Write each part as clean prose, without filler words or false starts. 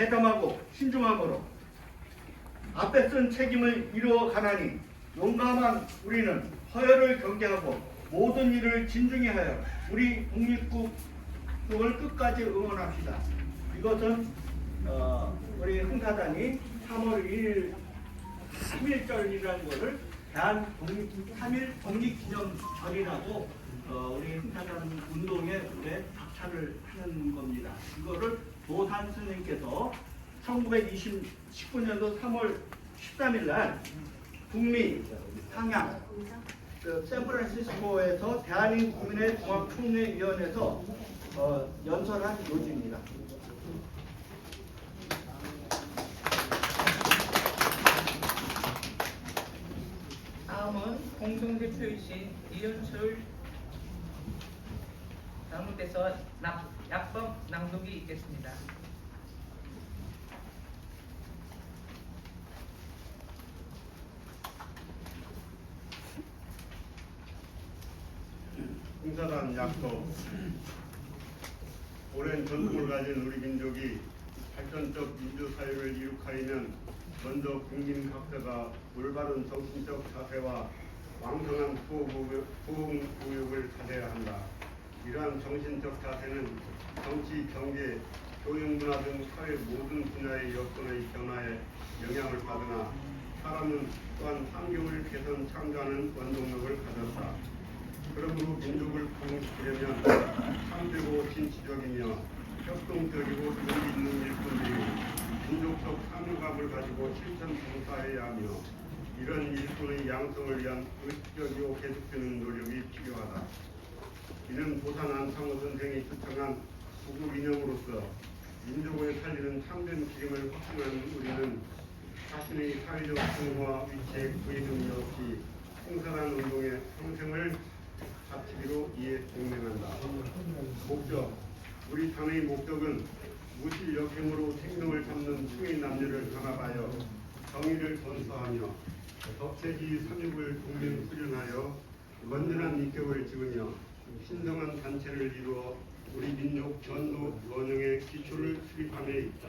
대담하고 신중함으로 앞에 쓴 책임을 이루어 가나니 용감한 우리는 허열을 경계하고 모든 일을 진중히 하여 우리 독립국을 끝까지 응원합시다. 이것은 우리 흥사단이 3월 1일 3.1절이라는 것을 대한 3.1 독립기념절이라고 우리 흥사단 운동에 그때 박차를 하는 겁니다. 이거를 도산 스님께서 1919년도 3월 13일 날 북미 상향 샌프란시스코에서 대한민국 국민의 종합총회위원회에서 연설한 요지입니다. 다음은 공동대표이신 이현철 사무께서 약법 낭독이 있겠습니다. 흥사단 약속. 오랜 전통을 가진 우리 민족이 발전적 민주사회를 이룩하려면 먼저 국민 각자가 올바른 정신적 자세와 왕성한 후응교육을 가져야 한다. 이러한 정신적 자세는 정치, 경제, 교육문화 등 사회 모든 분야의 여건의 변화에 영향을 받으나 사람은 또한 환경을 개선 창조하는 원동력을 가졌다. 그러므로 민족을 부흥시키려면 참되고 진취적이며 협동적이고 용기 있는 일꾼들이 민족적 사명감을 가지고 실천 봉사해야 하며 이런 일꾼의 양성을 위한 의식적이고 계속되는 노력이 필요하다. 이는 보산 안창호 선생이 주창한 구국 이념으로서 민족을 살리는 참된 기름을 확신하는 우리는 자신의 사회적 정과 위치에 구애됨이 없이 흥사단 운동의 평생을 바치기로 이에 동맹한다. 목적. 우리 당의 목적은 무실 역행으로 생명을 잡는 충의 남녀를 단합하여 정의를 건설하며 덕체지 삼육을 동맹 수련하여 건전한 인격을 지으며 신성한 단체를 이루어 우리 민족 전도 번영의 기초를 수립함에 있다.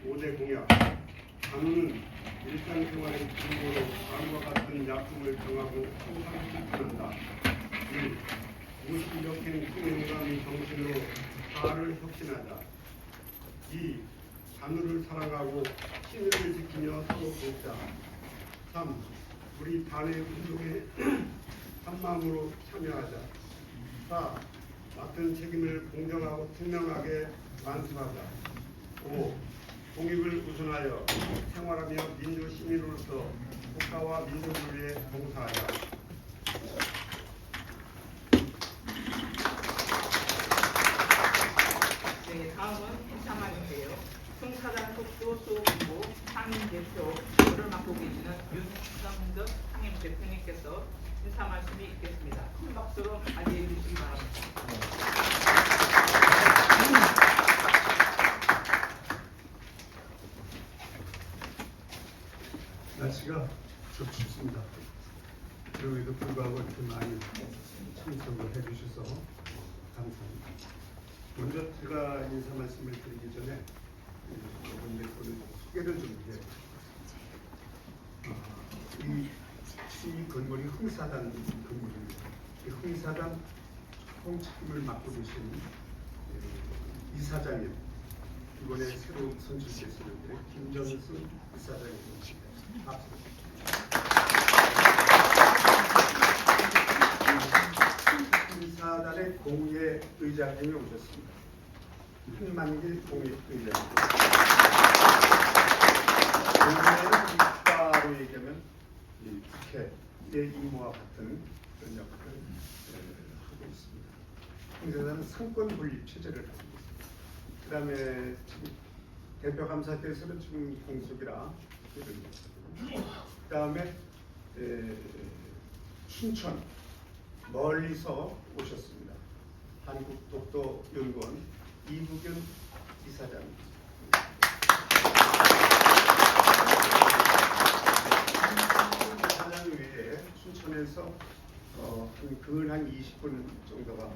5대 공약. 당은 일상생활의 기본으로 다음과 같은 약속을 정하고 항상 실천한다. 1. 무실역행 충행감의 정신으로 사를 혁신하자. 2. 자누를 사랑하고 신의를 지키며 서로 돕자. 3. 우리 단의 운동에 한마음으로 참여하자. 4. 맡은 책임을 공정하고 투명하게 완수하자. 5. 공익을 우선하여 생활하며 민주 시민으로서 국가와 민족을 위해 봉사하자. 네, 다음은 인사말인데요. 흥사단 속도 수호본부 상임대표를 맡고 계시는 윤성덕 상임대표님께서 인사 말씀이 있겠습니다. 큰 박수로 맞이해 주시기 바랍니다. 날씨가 좀 춥습니다. 그럼에도 불구하고 이렇게 많이 참석을 해주셔서 감사합니다. 먼저 제가 인사 말씀을 드리기 전에 여러분들 소개를 좀 해요. 이 건물이 흥사단 건물입니다. 이 흥사단 총책임을 맡고 계신 이사장님, 이번에 새로 선출됐습니다. 김정순 이사장님입니다. 박수. 흥사단의 공예 의장님이 오셨습니다. 한만길 공예 의장님. 공예는 이과로 얘기하면 이 국회의 임무와 같은 그런 역할을 하고 있습니다. 흥사단은 상권 분립 체제를 하고 있습니다. 그 다음에 대표 감사대에서는 지금 공석이라 그 다음에 춘천 멀리서 오셨습니다. 한국독도연구원 이부견 이사장입니다. 이사장 외에 춘천에서 한 20분 정도가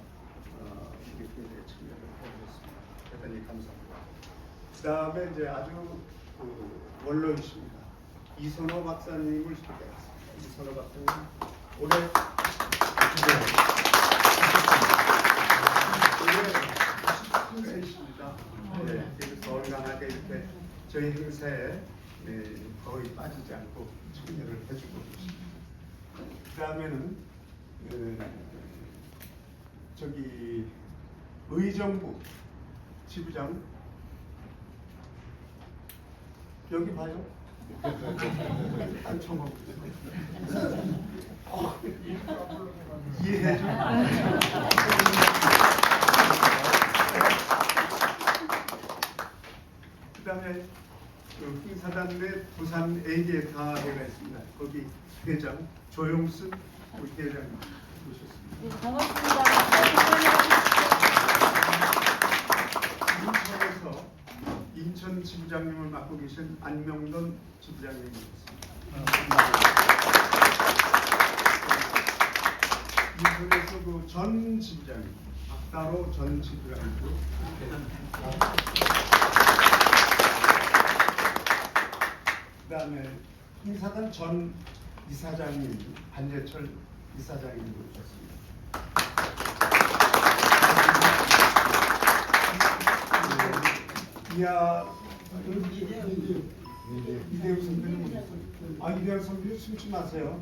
우리 공부에 참여를 해주셨습니다. 대단히 감사합니다. 그다음에 이제 아주 원로이십니다. 이선호 박사님을 소개하겠습니다. 이선호 박사님 올해 83세이십니다. 네, 그래서 건강하게 이렇게 저희 행사에 거의 빠지지 않고 참여를 해주고 계십니다. 그 다음에는 저기 의정부 지부장 여기 봐요. 안청호 이해해 줘. 그다음에 흥사단 내 부산 A계사회가 있습니다. 거기 회장 조용순 우리 회장님 모셨습니다. 네, 반갑습니다. 인천에서 인천 지부장님을 맡고 계신 안명돈 지부장님이었습니다. 인천에서 그 전 지부장님, 박다로 전 지부장님도 그다음에 흥사단 전 이사장님 반재철 이사장님도 오셨습니다. 이하 이대우 선배는 어디 있어요? 이대우 선배 숨지 마세요.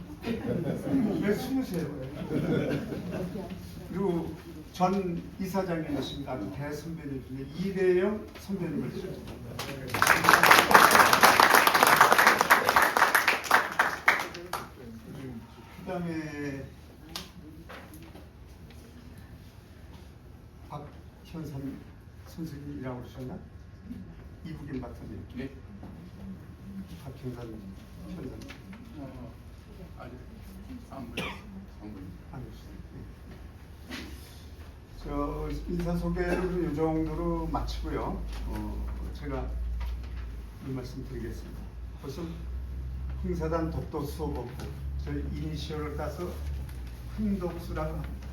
왜 숨으세요? 그리고 전 이사장님이십니다. 아주 대선배님 중에 이대영 선배님을 그다음에 박현삼 선생님이라고 그러셨나? 이북인 박사님. 네. 박현삼 현삼. 아직 안 보였어요. 저 인사 소개를 이 정도로 마치고요. 제가 이 말씀드리겠습니다. 벌써 흥사단 독도 수호본부 저희 이니셜을 따서 흥독수라고 합니다.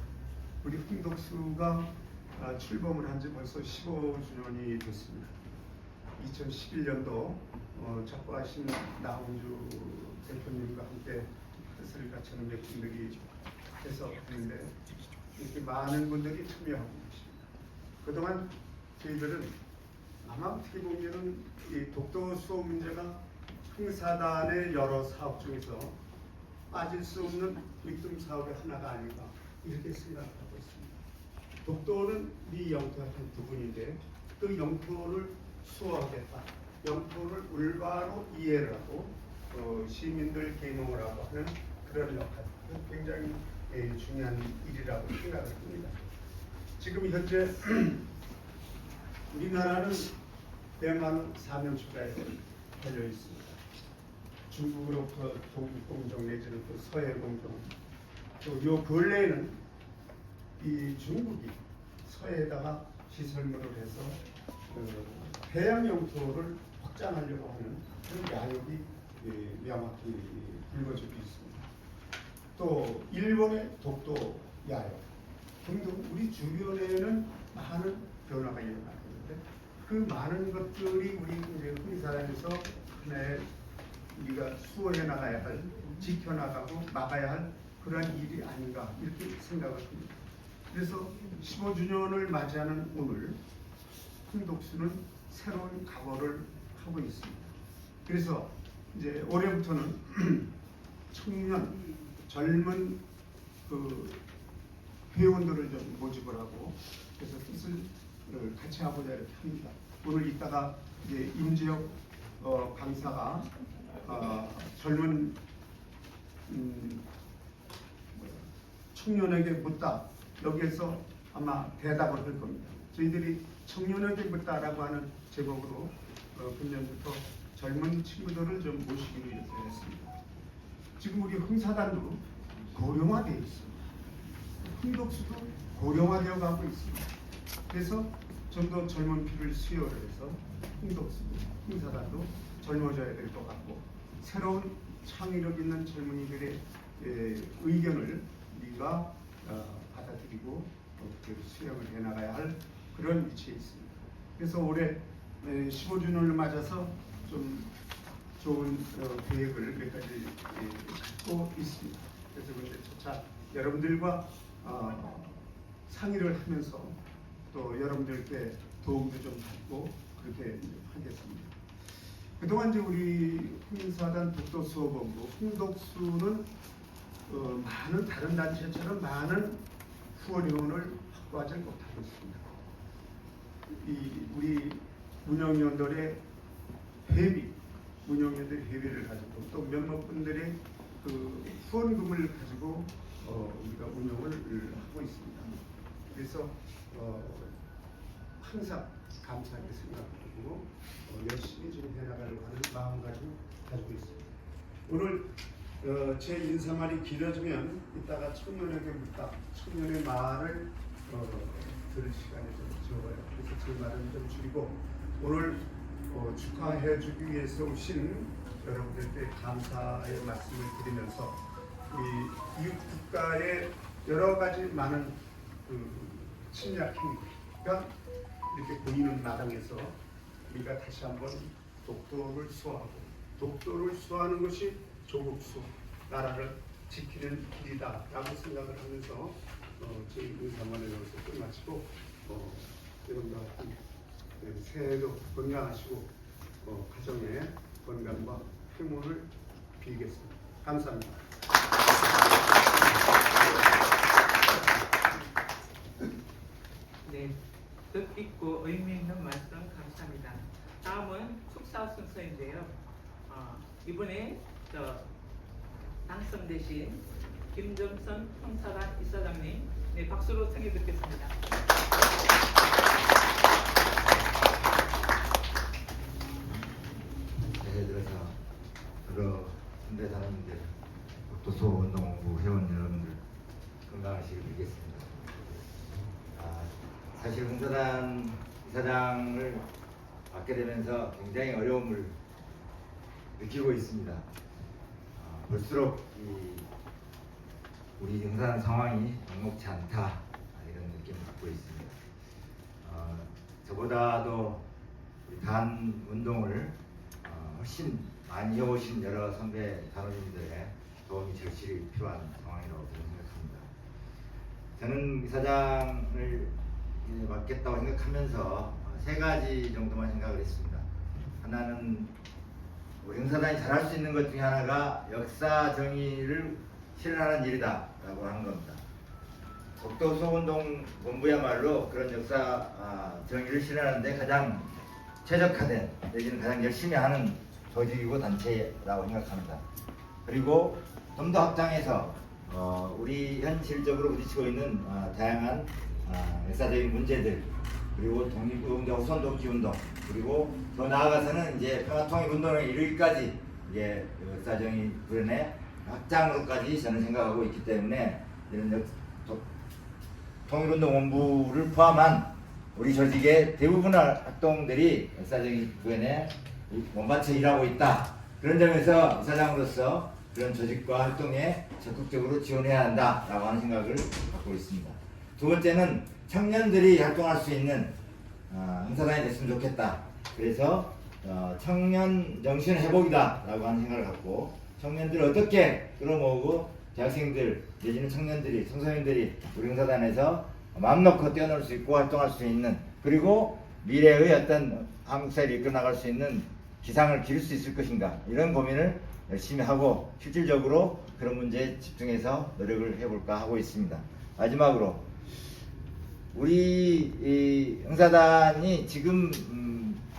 우리 흥독수가 출범을 한 지 벌써 15주년이 됐습니다. 2011년도 작고하신 나홍주 대표님과 함께 뜻을 갖추는 몇 분들이 해서 했는데 이렇게 많은 분들이 참여하고 계십니다. 그동안 저희들은 아마 어떻게 보면은 이 독도 수호 문제가 흥사단의 여러 사업 중에서 빠질 수 없는 밑둥 사업의 하나가 아닌가 이렇게 생각하고 있습니다. 독도는 우리 영토의 한 부분인데 그 영토를 수호하겠다, 영토를 올바로 이해를 하고 시민들 계몽을 하고 하는 그런 역할, 굉장히 중요한 일이라고 생각을 합니다. 지금 현재 우리나라는 대만 사면초가에 걸려 있습니다. 중국으로부터 동북 공정 내지는 또 서해 공정, 또 요 근래에는 이 중국이 서해에다가 시설물을 해서 해양 영토를 확장하려고 하는 그런 야욕이 명확히 불거지고 있습니다. 또 일본의 독도 야욕 등등 우리 주변에는 많은 변화가 일어나고 있는데 그 많은 것들이 우리 이제 흥사단에서 하나의 우리가 수호해 나가야 할, 지켜나가고 막아야 할 그러한 일이 아닌가 이렇게 생각을 합니다. 그래서 15주년을 맞이하는 오늘 흥독수는 새로운 각오를 하고 있습니다. 그래서 이제 올해부터는 청년, 젊은 그 회원들을 좀 모집을 하고 그래서 뜻을 같이 하고자 이렇게 합니다. 오늘 이따가 이제 임지혁 강사가 젊은 청년에게 묻다 여기에서 아마 대답을 할 겁니다. 저희들이 청년에게 묻다라고 하는 제목으로 금년부터 젊은 친구들을 좀 모시기로 이렇게 했습니다. 지금 우리 흥사단도 고령화되어 있습니다. 흥독수도 고령화되어 가고 있습니다. 그래서 좀 더 젊은 피를 수혈을 해서 흥독수도 흥사단도 젊어져야 될 것 같고 새로운 창의력 있는 젊은이들의 의견을 우리가 받아들이고 수용을 해나가야 할 그런 위치에 있습니다. 그래서 올해 15주년을 맞아서 좀 좋은 계획을 몇 가지 갖고 있습니다. 그래서 근데 차차 여러분들과 상의를 하면서 또 여러분들께 도움도 좀 받고 그렇게 하겠습니다. 그동안 이제 우리 홍인사단 독도수호본부 홍독수는 많은 다른 단체처럼 많은 후원 회원을 확보하지 못하고 있습니다. 우리 운영위원들의 운영위원들의 회비를 가지고 또 몇몇 분들의 그 후원금을 가지고 우리가 운영을 하고 있습니다. 그래서 항상 감사하게 생각하고 열심히 좀 해나가려고 하는 마음가짐 가지고 있습니다. 오늘 제 인사말이 길어지면 이따가 청년에게 묻다 청년의 말을 들을 시간이 좀 적어요. 그래서 제 말은 좀 줄이고 오늘 축하해주기 위해서 오신 여러분들께 감사의 말씀을 드리면서 우리 이웃 국가의 여러 가지 많은 침략 행위가 이렇게 보이는 마당에서 우리가 다시 한번 독도를 수호하고 독도를 수호하는 것이 조국 수호, 나라를 지키는 길이다라고 생각을 하면서 제 인사말을 여기서 끝마치고 여러분과 함께 새해도 건강하시고 가정의 건강과 행운을 빌겠습니다. 감사합니다. 네, 뜻깊고 의미 있는 말씀 감사합니다. 다음은 축사 순서인데요. 이번에 당선되신 김정선 홍사단 이사장님, 네, 박수로 청해 듣겠습니다. 새해 들어서 여러 군대 사람들, 독도수호운동부 회원 여러분들 건강하시길 빌겠습니다. 사실 홍사단 이사장을 맡게 되면서 굉장히 어려움을 느끼고 있습니다. 볼수록 우리 홍사단 상황이 녹록지 않다 이런 느낌을 갖고 있습니다. 저보다도 우리 단 운동을 훨씬 많이 해오신 여러 선배 단원님들의 도움이 절실히 필요한 상황이라고 저는 생각합니다. 저는 이사장을 맡겠다고 생각하면서 세 가지 정도만 생각을 했습니다. 하나는 우리 형사단이 잘할 수 있는 것 중에 하나가 역사 정의를 실현하는 일이다 라고 하는 겁니다. 독도수호운동 본부야말로 그런 역사 정의를 실현하는데 가장 최적화된 내지는 가장 열심히 하는 조직이고 단체라고 생각합니다. 그리고 좀 더 확장해서 우리 현실적으로 부딪히고 있는 다양한 역사적인 문제들, 그리고 독립운동, 후손독지운동, 그리고 더 나아가서는 이제 평화통일운동을 이루기까지 이게 역사정의 구현의 확장으로까지 저는 생각하고 있기 때문에 이런 통일운동본부를 포함한 우리 조직의 대부분의 활동들이 역사정의 구현에 원받쳐 일하고 있다. 그런 점에서 이사장으로서 그런 조직과 활동에 적극적으로 지원해야 한다라고 하는 생각을 갖고 있습니다. 두 번째는 청년들이 활동할 수 있는 행사단이 됐으면 좋겠다. 그래서 청년 정신 회복이다라고 하는 생각을 갖고 청년들을 어떻게 끌어모으고 대학생들 내지는 청년들이 청소년들이 우리 행사단에서 마음 놓고 뛰어놀 수 있고 활동할 수 있는, 그리고 미래의 어떤 한국사회를 이끌어나갈 수 있는 기상을 기를 수 있을 것인가, 이런 고민을 열심히 하고 실질적으로 그런 문제에 집중해서 노력을 해볼까 하고 있습니다. 마지막으로 우리 형사단이 지금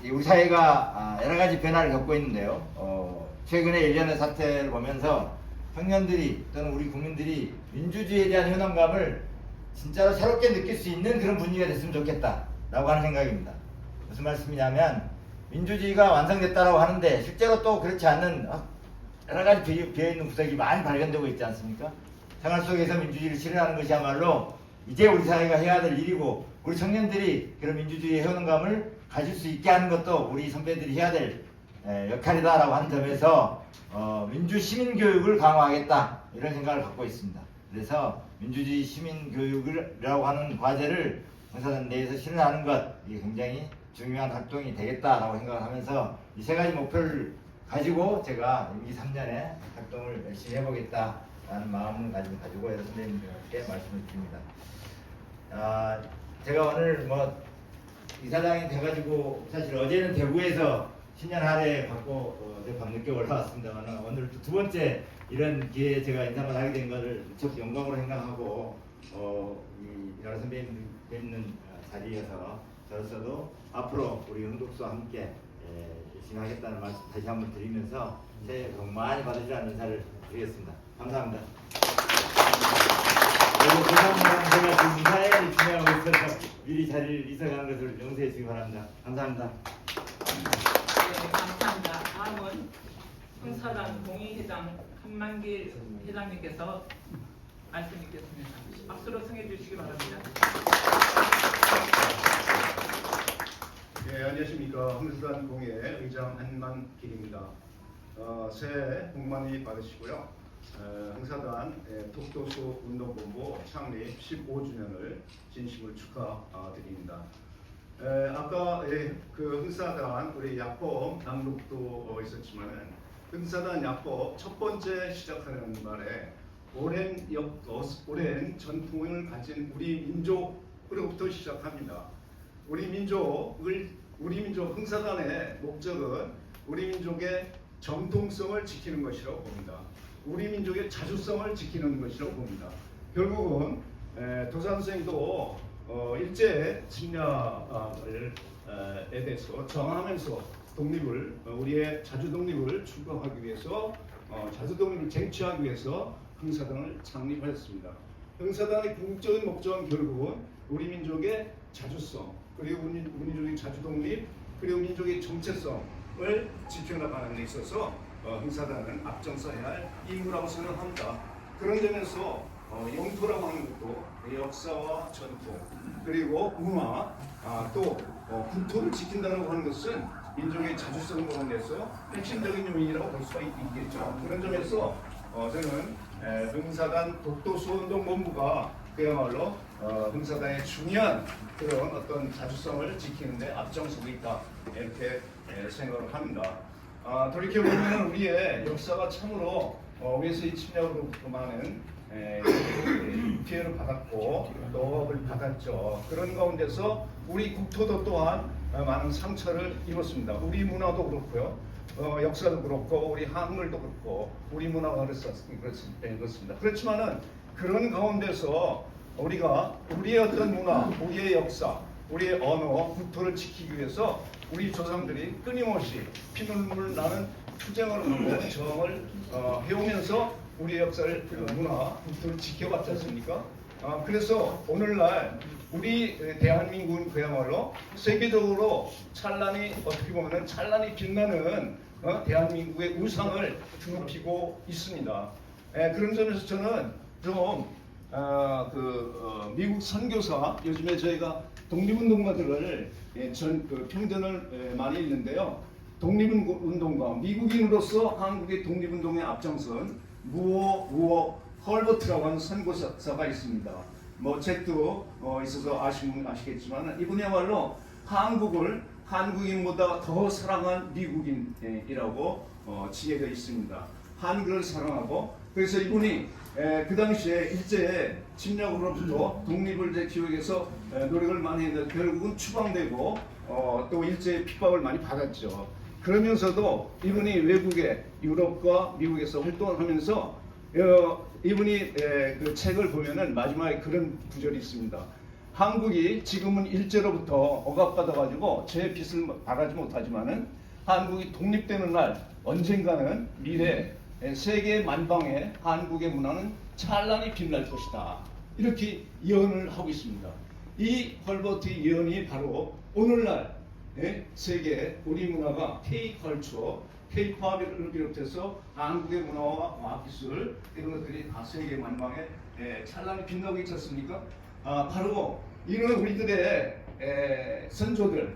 우리 사회가 여러 가지 변화를 겪고 있는데요. 최근에 일련의 사태를 보면서 청년들이 또는 우리 국민들이 민주주의에 대한 현황감을 진짜로 새롭게 느낄 수 있는 그런 분위기가 됐으면 좋겠다라고 하는 생각입니다. 무슨 말씀이냐면 민주주의가 완성됐다라고 하는데 실제로 또 그렇지 않는 여러 가지 비어있는 구석이 많이 발견되고 있지 않습니까? 생활 속에서 민주주의를 실현하는 것이야말로 이제 우리 사회가 해야 될 일이고, 우리 청년들이 그런 민주주의의 현황감을 가질 수 있게 하는 것도 우리 선배들이 해야 될 역할이다라고 하는 점에서 민주시민교육을 강화하겠다 이런 생각을 갖고 있습니다. 그래서 민주주의 시민교육이라고 하는 과제를 형사단 내에서 실현하는 것, 이게 굉장히 중요한 활동이 되겠다라고 생각하면서 이 세 가지 목표를 가지고 제가 임기 3년에 활동을 열심히 해보겠다라는 마음을 가지고 여러 선배님들께 말씀을 드립니다. 제가 오늘 이사장이 돼가지고 사실 어제는 대구에서 신년 하례 받고 어제 밤늦게 올라왔습니다만 오늘 두 번째 이런 기회에 제가 인사를 하게 된 것을 무척 영광으로 생각하고 이 여러 선배님 뵙는 자리여서 저로서도 앞으로 우리 흥독수와 함께 열심히 하겠다는 말씀 다시 한번 드리면서 새해 복 많이 받으시라는 인사를 드리겠습니다. 감사합니다. 죄송합니다. 제가 지금 인사회를 진행하고 있어서 미리 자리를 이사가는 것을 용서해 주시기 바랍니다. 감사합니다. 네, 감사합니다. 다음은 흥사단 동의회장 한만길 회장님께서 말씀 있겠습니다. 박수로 청해 주시기 바랍니다. 네, 안녕하십니까. 흥사단 공회 의장 한만길입니다. 새해 복 많이 받으시고요. 흥사단 독도수 운동본부 창립 15주년을 진심으로 축하드립니다. 아까 그 흥사단 우리 약법 낭독도 있었지만은 흥사단 약법 첫 번째 시작하는 말에 오랜 전통을 가진 우리 민족으로부터 시작합니다. 우리 민족 흥사단의 목적은 우리 민족의 정통성을 지키는 것이라고 봅니다. 우리 민족의 자주성을 지키는 것이라고 봅니다. 결국은 도산 선생도 일제 침략에 대해서 저항하면서 독립을 우리의 자주 독립을 추구하기 위해서 자주 독립을 쟁취하기 위해서 흥사단을 창립하였습니다. 흥사단의 궁극적인 목적은 결국은 우리 민족의 자주성 그리고 우리 민족의 자주 독립 그리고 민족의 정체성을 지켜나가는 데 있어서 흥사단은 앞장서야 할 임무라고 생각합니다. 그런 점에서 영토라고 하는 것도 역사와 전통 그리고 문화 또 국토를 지킨다고 하는 것은 민족의 자주성 가운데서 핵심적인 요인이라고 볼 수가 있겠죠. 그런 점에서 저는 흥사단 독도수운동본부가 그야말로 흥사단의 중요한 그런 어떤 자주성을 지키는 데 앞장서고 있다 이렇게 생각을 합니다. 돌이켜보면 우리의 역사가 참으로 외세의 침략으로부터 많은 피해를 받았고 또 억압을 받았죠. 그런 가운데서 우리 국토도 또한 많은 상처를 입었습니다. 우리 문화도 그렇고요. 역사도 그렇고 우리 한글도 그렇고 우리 문화가 그렇습니다. 그렇지만은 그런 가운데서 우리가 우리의 어떤 문화, 우리의 역사, 우리의 언어, 국토를 지키기 위해서 우리 조상들이 끊임없이 피눈물 나는 투쟁을 하고 저항을 해오면서 우리의 역사를, 문화, 국토를 지켜왔지 않습니까? 그래서 오늘날 우리 대한민국은 그야말로 세계적으로 찬란히 어떻게 보면 찬란히 빛나는 대한민국의 우상을 드높이고 있습니다. 그런 점에서 저는 좀 미국 선교사 요즘에 저희가 독립운동가들을 평전을 많이 읽는데요. 독립운동가 미국인으로서 한국의 독립운동에 앞장선 무어 헐버트라고 하는 선교사가 있습니다. 뭐 책도 있어서 아시면 아시겠지만 이분이야말로 한국을 한국인보다 더 사랑한 미국인이라고 칭해져 있습니다. 한국을 사랑하고 그래서 이분이 그 당시에 일제 침략으로부터 독립을 지키기 위해서 노력을 많이 했는데 결국은 추방되고 또 일제의 핍박을 많이 받았죠. 그러면서도 이분이 외국에 유럽과 미국에서 활동을 하면서 이분이 그 책을 보면은 마지막에 그런 구절이 있습니다. 한국이 지금은 일제로부터 억압받아가지고 제 빚을 바라지 못하지만은 한국이 독립되는 날 언젠가는 미래 세계 만방에 한국의 문화는 찬란히 빛날 것이다. 이렇게 예언을 하고 있습니다. 이 헐버트의 예언이 바로 오늘날 세계 우리 문화가 K-컬처, K-팝을 비롯해서 한국의 문화와 과학기술 이런 것들이 다 세계 만방에 찬란히 빛나고 있지 않습니까? 바로 이런 우리들의 선조들,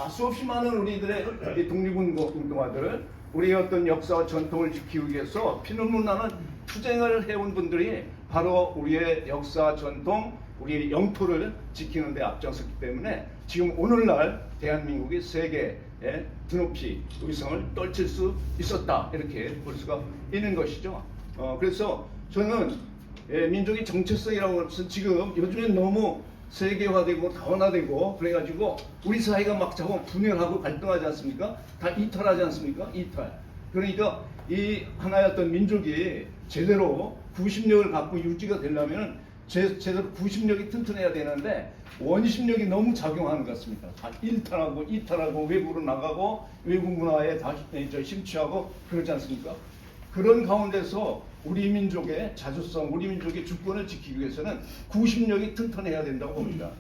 수없이 많은 우리들의 독립운동가들, 우리의 어떤 역사와 전통을 지키기 위해서 피눈물 나는 투쟁을 해온 분들이 바로 우리의 역사, 전통, 우리 영토를 지키는 데 앞장섰기 때문에 지금 오늘날 대한민국이 세계에 드높이 위상을 떨칠 수 있었다, 이렇게 볼 수가 있는 것이죠. 그래서 저는 민족의 정체성이라고 해서 지금 요즘에 너무 세계화되고 다원화되고 그래가지고 우리 사회가 막 자꾸 분열하고 갈등하지 않습니까? 다 이탈하지 않습니까? 이탈. 그러니까 이 하나였던 민족이 제대로 구심력을 갖고 유지가 되려면 제대로 구심력이 튼튼해야 되는데 원심력이 너무 작용하는 것 같습니다. 다 일탈하고 이탈하고 외국으로 나가고 외국 문화에 다 심취하고 그렇지 않습니까? 그런 가운데서 우리 민족의 자주성, 우리 민족의 주권을 지키기 위해서는 구심력이 튼튼해야 된다고 봅니다.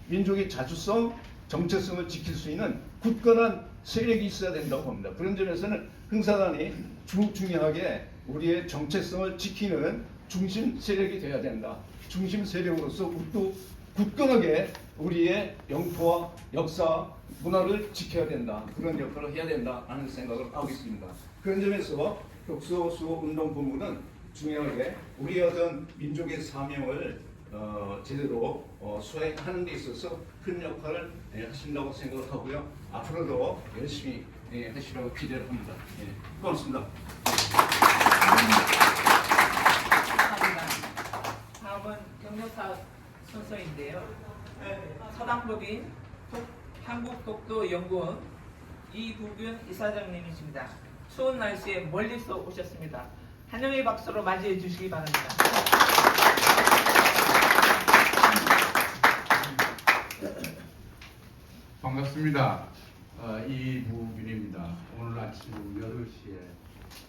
민족의 자주성, 정체성을 지킬 수 있는 굳건한 세력이 있어야 된다고 봅니다. 그런 점에서는 흥사단이 중요하게 우리의 정체성을 지키는 중심 세력이 되어야 된다. 중심 세력으로서 굳건하게 우리의 영토와 역사, 문화를 지켜야 된다. 그런 역할을 해야 된다 하는 생각을 하고 있습니다. 그런 점에서 독서수호운동본부는 중요하게 우리의 어떤 민족의 사명을 제대로 수행하는 데 있어서 큰 역할을 하신다고 생각을 하고요. 앞으로도 열심히 하시라고 기대를 합니다. 고맙습니다. 감사합니다. 다음은 경력사 순서인데요. 서당법인 한국독도연구원 이부균 이사장님이십니다. 추운 날씨에 멀리서 오셨습니다. 환영의 박수로 맞이해 주시기 바랍니다. 반갑습니다. 이부균입니다. 오늘 아침 8시에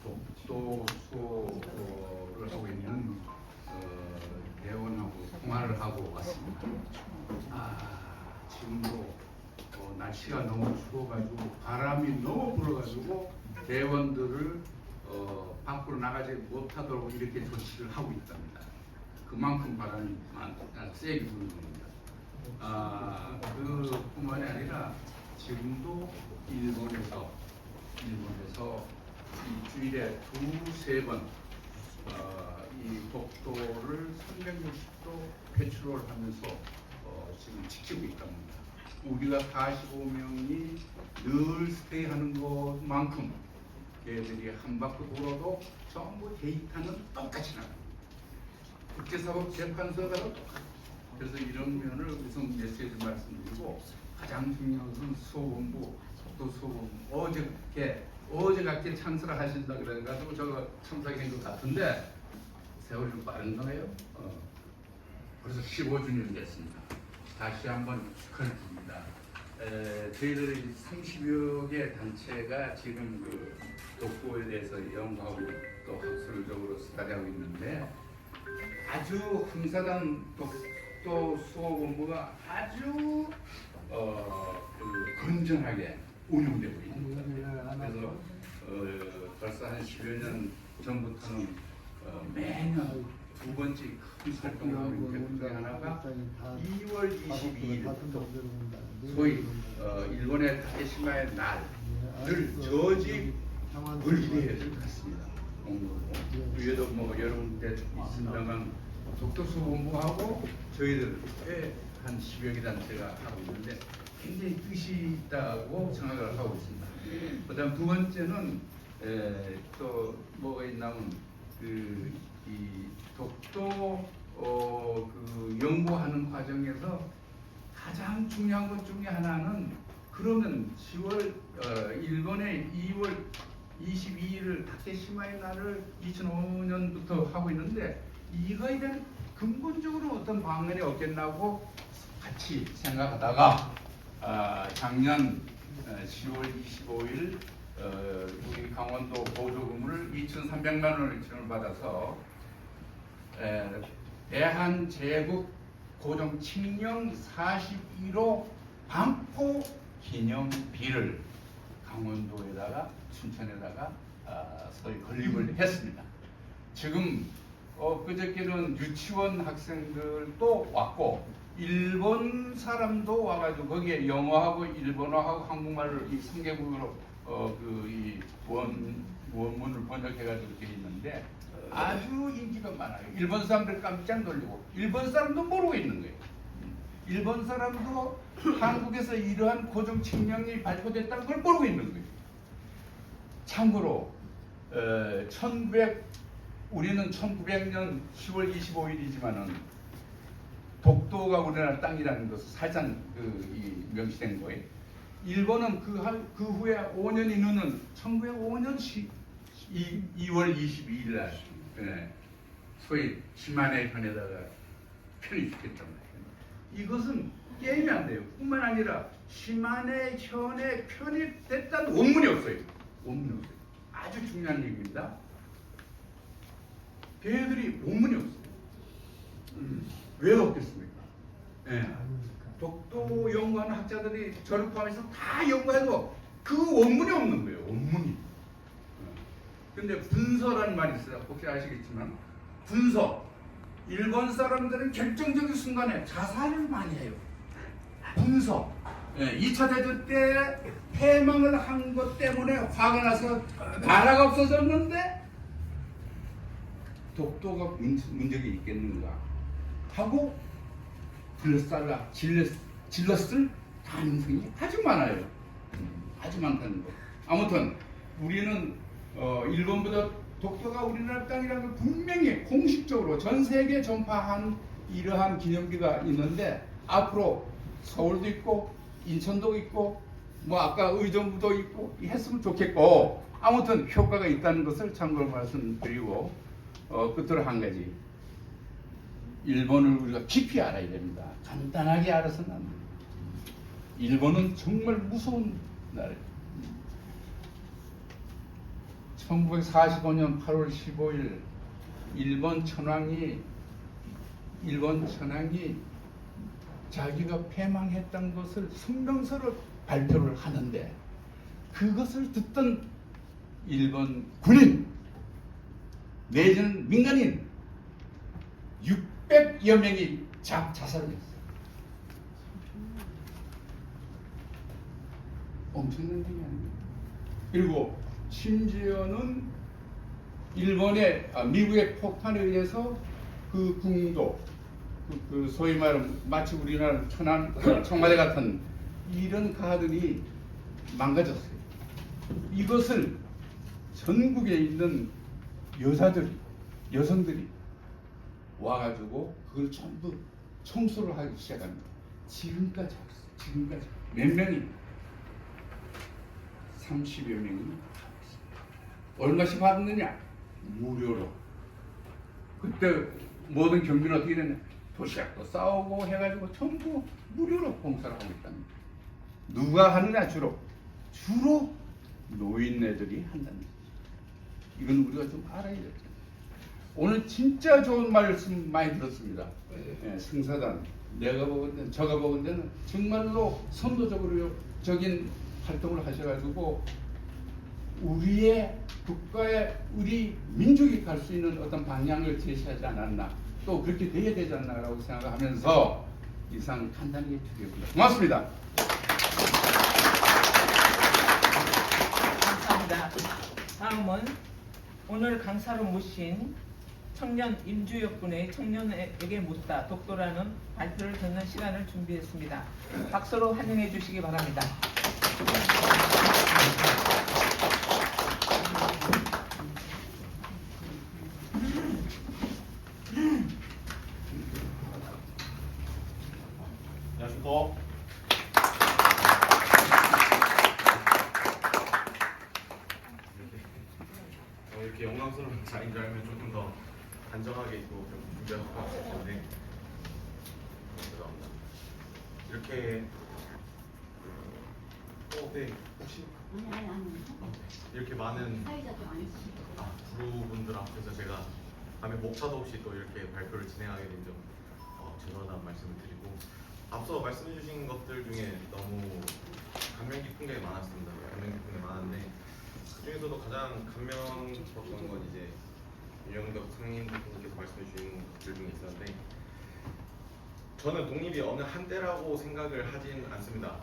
독도 수호를 하고 있는 대원하고 통화를 하고 왔습니다. 지금도 날씨가 너무 추워가지고 바람이 너무 불어가지고 대원들을 밖으로 나가지 못하도록 이렇게 조치를 하고 있답니다. 그만큼 바람이 세게 부는 겁니다. 그뿐만이 아니라 지금도 일본에서 이 주일에 두세 번 이 독도를 360도 회출을 하면서 지금 지키고 있답니다. 우리가 45명이 늘 스테이하는 것만큼 걔들이 한 바퀴 돌아도 전부 데이터는 똑같이 나갑니다. 국제사법재판소가 똑같아요. 그래서 이런 면을 우선 메시지 말씀드리고, 가장 중요한 것은 수호본부, 독도 수호본부 어제같이 참석을 하신다 그래가지고 저거 참석한 것 같은데 세월이 좀 빠른 거예요. 그래서 15주년 됐습니다. 다시 한번 축하드립니다. 저희들이 30여 개 단체가 지금 그 독도에 대해서 연구하고 또 학술적으로 스터디하고 있는데, 아주 흥사단 독도 수호본부가 아주 건전하게 운영되고 있습니다. 그래서 벌써 한 10여 년 전부터는 매년 두 번째 큰 활동을 하고 있는 그 중에 하나가 2월 22일부터 소위 일본의 타케시마의 날을 저지 물리대회를 갔습니다. 위에도 뭐 여러분 때 있습니다만 독도수본부하고 저희들의 한 10여 개 단체가 하고 있는데 굉장히 뜻이 있다고 생각을 하고 있습니다. 그 다음 두 번째는 또 뭐가 있냐면 이 독도 그 연구하는 과정에서 가장 중요한 것 중에 하나는, 그러면 10월 일본의 2월 22일을 타케시마의 날을 2005년부터 하고 있는데 이거에 대한 근본적으로 어떤 방안이 없겠나고 같이 생각하다가 작년 10월 25일 우리 강원도 보조금을 2,300만 원을 지원을 받아서 대한제국 고종 칙령 41호 반포 기념비를 강원도에다가 춘천에다가 소위 건립을 했습니다. 지금 그저께는 유치원 학생들도 왔고 일본 사람도 와가지고 거기에 영어하고 일본어하고 한국말을 이 3개국으로 이 원문을 번역해가지고 이렇게 있는데 아주 인기가 많아요. 일본 사람들 깜짝 놀리고 일본 사람도 모르고 있는 거예요. 일본 사람도 한국에서 이러한 고정 칙령이 발표됐다는 걸 모르고 있는 거예요. 참고로 우리는 1900년 10월 25일이지만은 독도가 우리나라 땅이라는 것을 살짝 명시된 거예요. 일본은 그 후에 5년이 늦는 1905년 2월 22일 날 소위 시마네 편에다가 편입시켰단 말이에요. 이것은 게임이 안 돼요. 뿐만 아니라 시마네 현에 편입됐다는 원문이 없어요. 원문이 없어요. 아주 중요한 얘기입니다. 걔들이 원문이 없어요. 왜 없겠습니까? 독도 연구하는 학자들이 저를 포함해서 다 연구해도 그 원문이 없는 거예요. 원문이. 근데 분서라는 말이 있어요. 혹시 아시겠지만 분서. 일본 사람들은 결정적인 순간에 자살을 많이 해요. 분서. 2차 대전 때 패망을 한 것 때문에 화가 나서 나라가 없어졌는데 독도가 문제가 있겠는가 하고 질렀을 가능성이 아주 많아요. 아주 많다는 거. 아무튼 우리는 일본보다 독도가 우리나라 땅이라는 걸 분명히 공식적으로 전 세계에 전파한 이러한 기념비가 있는데 앞으로 서울도 있고 인천도 있고 뭐 아까 의정부도 있고 했으면 좋겠고 아무튼 효과가 있다는 것을 참고로 말씀드리고 끝으로 한 가지 일본을 우리가 깊이 알아야 됩니다. 간단하게 알아서는 안 됩니다. 일본은 정말 무서운 나라예요. 1945년 8월 15일 일본 천황이 자기가 패망했던 것을 성명서로 발표를 하는데 그것을 듣던 일본 군인 내지는 민간인 600여 명이 자살을 했어요. 엄청난 일이 아닙니까? 그리고 심지어는 미국의 폭탄에 의해서 그 궁도, 그 소위 말하면 마치 우리나라 청와대 같은 이런 가들이 망가졌어요. 이것을 전국에 있는 여성들이 와가지고 그걸 전부 청소를 하기 시작합니다. 지금까지 하고 있어요. 지금까지 몇 명이? 30여 명이 하고 있습니다. 얼마씩 받느냐? 무료로. 그때 모든 경비는 어떻게 됐냐? 도시락도 싸우고 해가지고 전부 무료로 봉사를 하고 있답니다. 누가 하느냐? 주로 노인네들이 한답니다. 이건 우리가 좀 알아야 돼요. 오늘 진짜 좋은 말씀 많이 들었습니다. 승사단 내가 보건대는 저가 보건대는 정말로 선도적인 활동을 하셔가지고 우리의 국가의 우리 민족이 갈 수 있는 어떤 방향을 제시하지 않았나 또 그렇게 돼야 되지 않나라고 생각하면서 이상 간단히 드리겠습니다. 고맙습니다. 감사합니다. 다음은 오늘 강사로 모신 청년 임주혁 군의 청년에게 묻다 독도라는 발표를 듣는 시간을 준비했습니다. 박수로 환영해 주시기 바랍니다. 안녕하십니까. 이렇게 영광스러운 자리인 줄 알면 조금 더 단정하게 있고 준비할 것 같기 때문에 죄송합니다. 이렇게 네, 혹시 이렇게 많은 구루분들 앞에서 제가 밤에 목차도 없이 또 이렇게 발표를 진행하게 된 점 죄송하다는 말씀을 드리고 앞서 말씀해 주신 것들 중에 너무 감명 깊은 게 많았습니다. 감명 깊은 게 많은데 그 중에서도 가장 감명 깊었던 건 이제 유영덕 상임분께서 말씀해 주신 것들 중에 있었는데 저는 독립이 어느 한때라고 생각을 하진 않습니다.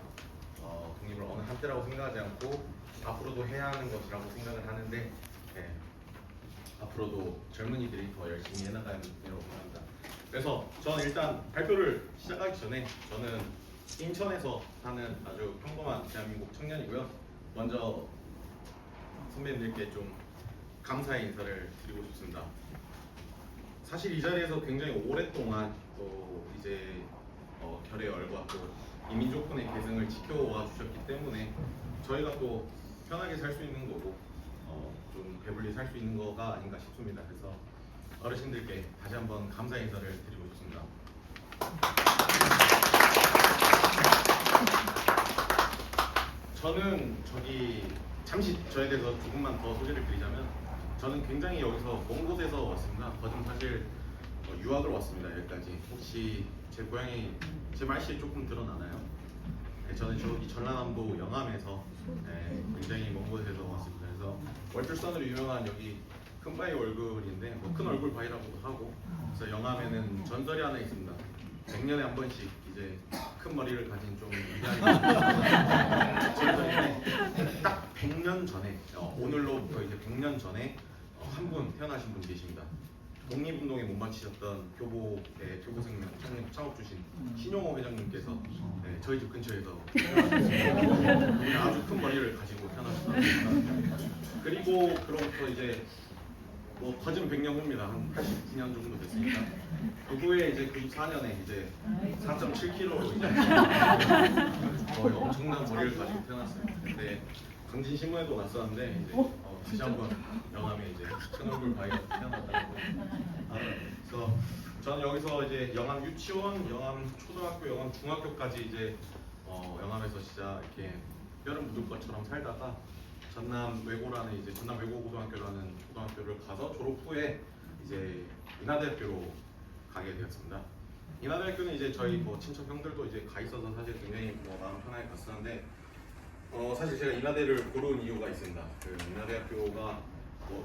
독립을 어느 한때라고 생각하지 않고 앞으로도 해야 하는 것이라고 생각을 하는데 앞으로도 젊은이들이 더 열심히 해나가야 된다고 생각합니다. 그래서 저는 일단 발표를 시작하기 전에 저는 인천에서 사는 아주 평범한 대한민국 청년이고요. 먼저 선배님들께 좀 감사의 인사를 드리고 싶습니다. 사실 이 자리에서 굉장히 오랫동안 또 이제 결의 얼과 또 이 민족군의 계승을 지켜와 주셨기 때문에 저희가 또 편하게 살 수 있는 거고 좀 배불리 살 수 있는 거가 아닌가 싶습니다. 그래서 어르신들께 다시 한번 감사 인사를 드리고 싶습니다. 저는 잠시 저에 대해서 조금만 더 소개를 드리자면 저는 굉장히 여기서 먼 곳에서 왔습니다. 저는 사실 유학을 왔습니다. 여기까지. 혹시 제 고향이 제 말씨에 조금 드러나나요? 네, 저는 저기 전라남도 영암에서 굉장히 먼 곳에서 왔습니다. 그래서 월출산으로 유명한 여기 큰바위 얼굴인데 뭐 큰 얼굴 바위라고도 하고 그래서 영암에는 전설이 하나 있습니다. 100년에 한 번씩 이제 큰 머리를 가진 좀 위대한 전설인데 딱 100년 전에 오늘로부터 이제 100년 전에 한 분 태어나신 분 계십니다. 독립운동에 못 마치셨던 교보의 교보생명 창업 주신 신용호 회장님께서 저희 집 근처에서 태어나셨습니다. 아주 큰 머리를 가지고 태어나셨습니다. 그리고 그로부터 이제 뭐 거진 100년 후입니다. 한 89년 정도 됐으니까 그 후에 이제 94년에 이제 4.7kg로 이제 거의 엄청난 머리를 가지고 태어났어요. 근데 강진 신문에도 났었는데 이제 다시 한번 영암에 이제 큰 얼굴 바위가 태어났다고. 그래서 저는 여기서 이제 영암 유치원, 영암 초등학교, 영암 중학교까지 이제 영암에서 진짜 이렇게 뼈를 묻을 것처럼 살다가 전남 외고고등학교라는 초등학교를 가서 졸업 후에 이제 인하대학교로 가게 되었습니다. 인하대학교는 이제 저희 뭐 친척 형들도 이제 가 있어서 사실 굉장히 마음 편하게 갔었는데 사실 제가 인하대를 고른 이유가 있습니다. 그 인하대학교가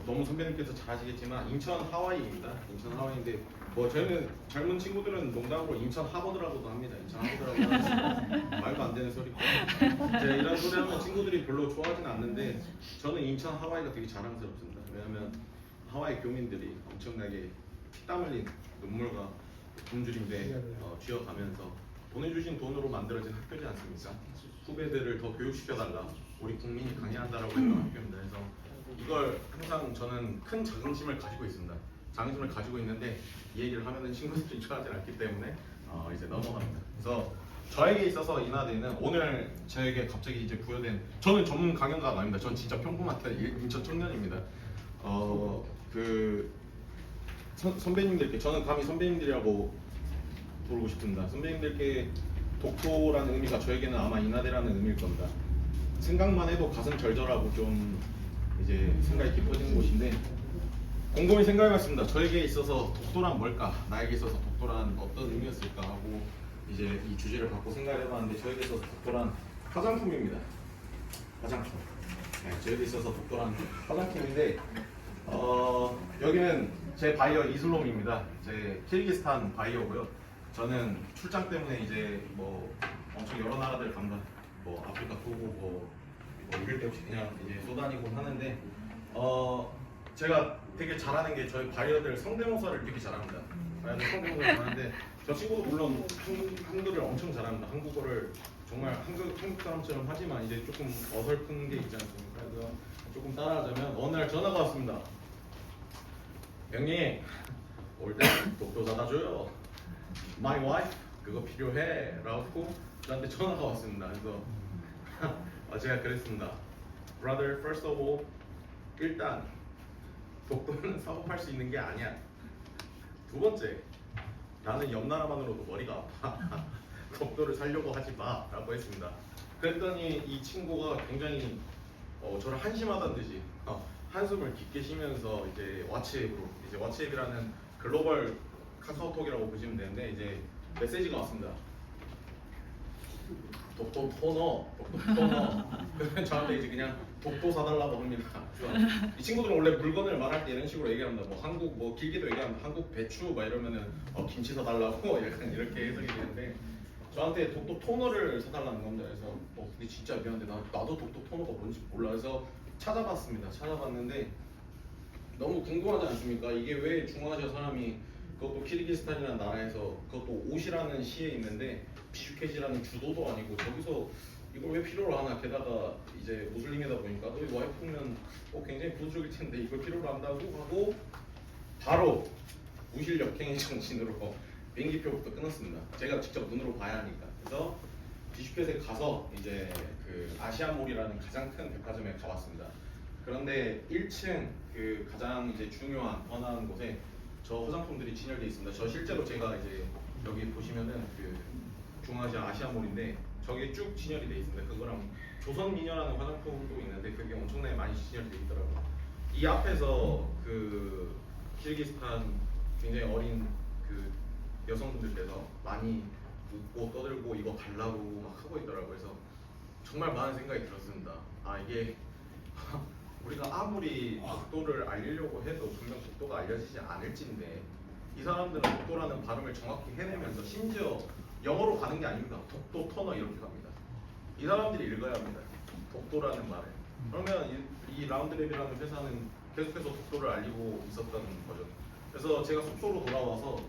너무 선배님께서 잘 아시겠지만 인천 하와이입니다. 인천 하와이인데 저희는 젊은 친구들은 농담으로 인천 하버드라고도 합니다. 인천 하버드라고 하는 말도 안 되는 소리고 제가 이런 소리 하면 친구들이 별로 좋아하진 않는데 저는 인천 하와이가 되게 자랑스럽습니다. 왜냐하면 하와이 교민들이 엄청나게 피땀 흘린 눈물과 굶주림에 쥐어가면서 보내주신 돈으로 만들어진 학교지 않습니까? 후배들을 더 교육시켜달라, 우리 국민이 강의한다라고 했던 학교입니다. 그래서 이걸 항상 저는 큰 자긍심을 가지고 있습니다. 자긍심을 가지고 있는데 이 얘기를 하면은 친구들이 좋아하지 않기 때문에 이제 넘어갑니다. 그래서 저에게 있어서 인하대는 오늘 저에게 갑자기 이제 부여된 저는 전문 강연가가 아닙니다. 전 진짜 평범한 인천 청년입니다. 선배님들께 저는 감히 선배님들이라고 부르고 싶습니다. 선배님들께 독도라는 의미가 저에게는 아마 인하대라는 의미일 겁니다. 생각만 해도 가슴 절절하고 좀 이제 생각이 깊어지는 곳인데 곰곰이 생각해봤습니다. 저에게 있어서 독도란 뭘까? 나에게 있어서 독도란 어떤 의미였을까? 하고 이제 이 주제를 갖고 생각해봤는데 저에게 있어서 독도란 화장품입니다. 화장품. 네, 저에게 있어서 독도란 화장품인데 여기는 제 바이어 이슬롬입니다. 제 키르기스탄 바이어고요. 저는 출장 때문에 이제 뭐 엄청 여러 나라들 간다. 뭐 아프리카 토고 이럴 때 없이 그냥 이제 쏘다니곤 하는데 제가 되게 잘하는 게 저희 바이어들 성대모사를 되게 잘합니다. 바이어들 성대모사를 잘하는데 저 친구도 물론 한글을 엄청 잘합니다. 한국어를 정말 한국 사람처럼 하지만 이제 조금 어설픈 게 있지 않습니까? 그래서 조금 따라하자면 어느 날 전화가 왔습니다. 형님 올 때 독도 사다 줘요. My wife 그거 필요해 라고 저한테 전화가 왔습니다. 그래서 제가 그랬습니다. Brother, first of all 일단 독도는 사고 팔 수 있는 게 아니야. 두 번째 나는 옆 나라만으로도 머리가 아파. 독도를 살려고 하지 마 라고 했습니다. 그랬더니 이 친구가 굉장히 저를 한심하다는 듯이 한숨을 깊게 쉬면서 이제 왓츠앱이라는 글로벌 카카오톡이라고 보시면 되는데 이제 메시지가 왔습니다. 독도 토너. 그러면 저한테 이제 그냥 독도 사달라고 합니다. 이 친구들은 원래 물건을 말할 때 이런 식으로 얘기합니다. 뭐 한국 뭐 길게도 얘기하면 한국 배추 막 이러면은 김치 사달라고 약간 이렇게 해석이 되는데 저한테 독도 토너를 사달라는 겁니다. 그래서 근데 진짜 미안한데 나도 독도 토너가 뭔지 몰라. 그래서 찾아봤습니다. 찾아봤는데 너무 궁금하지 않습니까? 이게 왜 중앙아시아 사람이 그것도 키르기스탄이라는 나라에서 그것도 옷이라는 시에 있는데 비슈켓이라는 주도도 아니고 저기서 이걸 왜 필요로 하나. 게다가 이제 무슬림이다 보니까 너희 와이프면 굉장히 부수적일 텐데 이걸 필요로 한다고 하고 바로 무실 역행의 정신으로 비행기표부터 끊었습니다. 제가 직접 눈으로 봐야 하니까. 그래서 비슈켓에 가서 이제 그 아시아몰이라는 가장 큰 백화점에 가봤습니다. 그런데 1층 그 가장 이제 중요한 번화한 곳에 저 화장품들이 진열되어 있습니다. 저 실제로 제가 이제 여기 보시면은 그 중앙아시아 아시아몰인데 저게 쭉 진열이 되어 있습니다. 그거랑 조선미녀라는 화장품도 있는데 그게 엄청나게 많이 진열되어 있더라고요. 이 앞에서 그 키르기스탄 굉장히 어린 그 여성분들께서 많이 웃고 떠들고 이거 달라고 막 하고 있더라고요. 그래서 정말 많은 생각이 들었습니다. 아 이게 우리가 아무리 독도를 알리려고 해도 분명 독도가 알려지지 않을진데 이 사람들은 독도라는 발음을 정확히 해내면서 심지어 영어로 가는 게 아닙니다. 독도 터너 이렇게 갑니다. 이 사람들이 읽어야 합니다. 독도라는 말을. 그러면 이 라운드랩이라는 회사는 계속해서 독도를 알리고 있었던 거죠. 그래서 제가 숙소로 돌아와서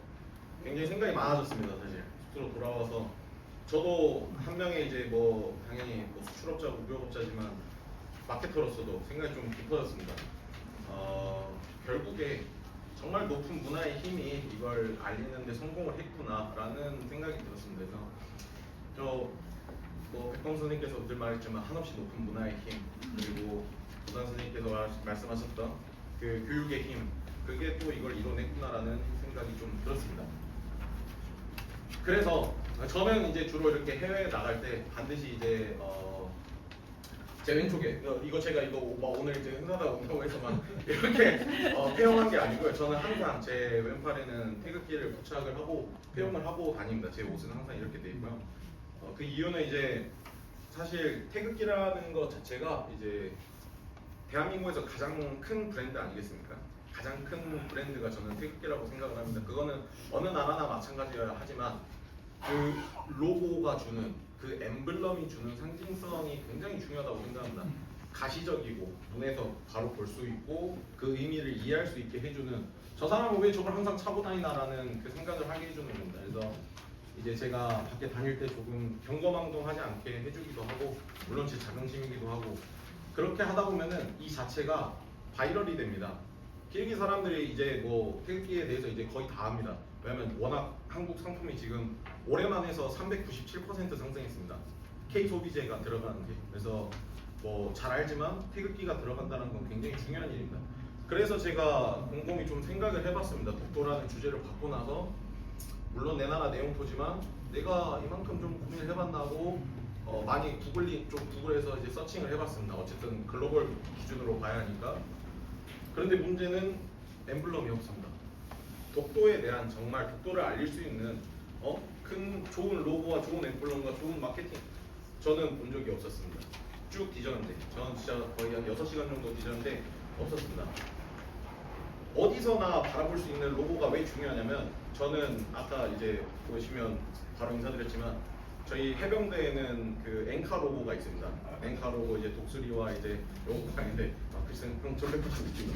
굉장히 생각이 많아졌습니다. 사실 숙소로 돌아와서 저도 한 명의 이제 뭐 당연히 뭐 수출업자고 무역업자지만 마케터로서도 생각이 좀 깊어졌습니다. 결국에 정말 높은 문화의 힘이 이걸 알리는데 성공을 했구나라는 생각이 들었습니다. 그래서 뭐 백범 선생님께서 늘 말했지만 한없이 높은 문화의 힘 그리고 부산 선생님께서 말씀하셨던 그 교육의 힘 그게 또 이걸 이뤄냈구나라는 생각이 좀 들었습니다. 그래서 저는 이제 주로 이렇게 해외에 나갈 때 반드시 이제 제 왼쪽에 이거 제가 이거 오늘 이제 행사다 온다고 해서만 이렇게 폐용한 게 아니고요. 저는 항상 제 왼팔에는 태극기를 부착을 하고 폐용을 하고 다닙니다. 제 옷은 항상 이렇게 돼 있고요. 그 이유는 이제 사실 태극기라는 것 자체가 이제 대한민국에서 가장 큰 브랜드 아니겠습니까? 가장 큰 브랜드가 저는 태극기라고 생각을 합니다. 그거는 어느 나라나 마찬가지여야 하지만 그 로고가 주는 그 엠블럼이 주는 상징성이 굉장히 중요하다고 생각합니다. 가시적이고 눈에서 바로 볼 수 있고 그 의미를 이해할 수 있게 해주는 저 사람은 왜 저걸 항상 차고 다니나라는 그 생각을 하게 해주는 겁니다. 그래서 이제 제가 밖에 다닐 때 조금 경거망동하지 않게 해주기도 하고 물론 제 자긍심이기도 하고 그렇게 하다 보면은 이 자체가 바이럴이 됩니다. 키르기 사람들이 이제 뭐 태극기에 대해서 이제 거의 다 압니다. 왜냐면 워낙 한국 상품이 지금 올해만 해서 397% 상승했습니다. K 소비재가 들어가는 게. 그래서 뭐 잘 알지만 태극기가 들어간다는 건 굉장히 중요한 일입니다. 그래서 제가 곰곰이 좀 생각을 해봤습니다. 독도라는 주제를 받고 나서 물론 내 나라 내용포지만 내가 이만큼 좀 고민을 해봤나 하고 많이 구글에서 이제 서칭을 해봤습니다. 어쨌든 글로벌 기준으로 봐야 하니까. 그런데 문제는 엠블럼이 없습니다. 독도에 대한 정말 독도를 알릴 수 있는 큰 좋은 로고와 좋은 엠블럼과 좋은 마케팅 저는 본 적이 없었습니다. 쭉 뒤졌는데 저는 진짜 거의 한 6시간 정도 뒤졌는데 없었습니다. 어디서나 바라볼 수 있는 로고가 왜 중요하냐면 저는 아까 이제 보시면 바로 인사드렸지만 저희 해병대에는 그 엔카 로고가 있습니다. 엔카 로고 이제 독수리와 이제 로고가 있는데 글쎄 형 졸래프지 지금.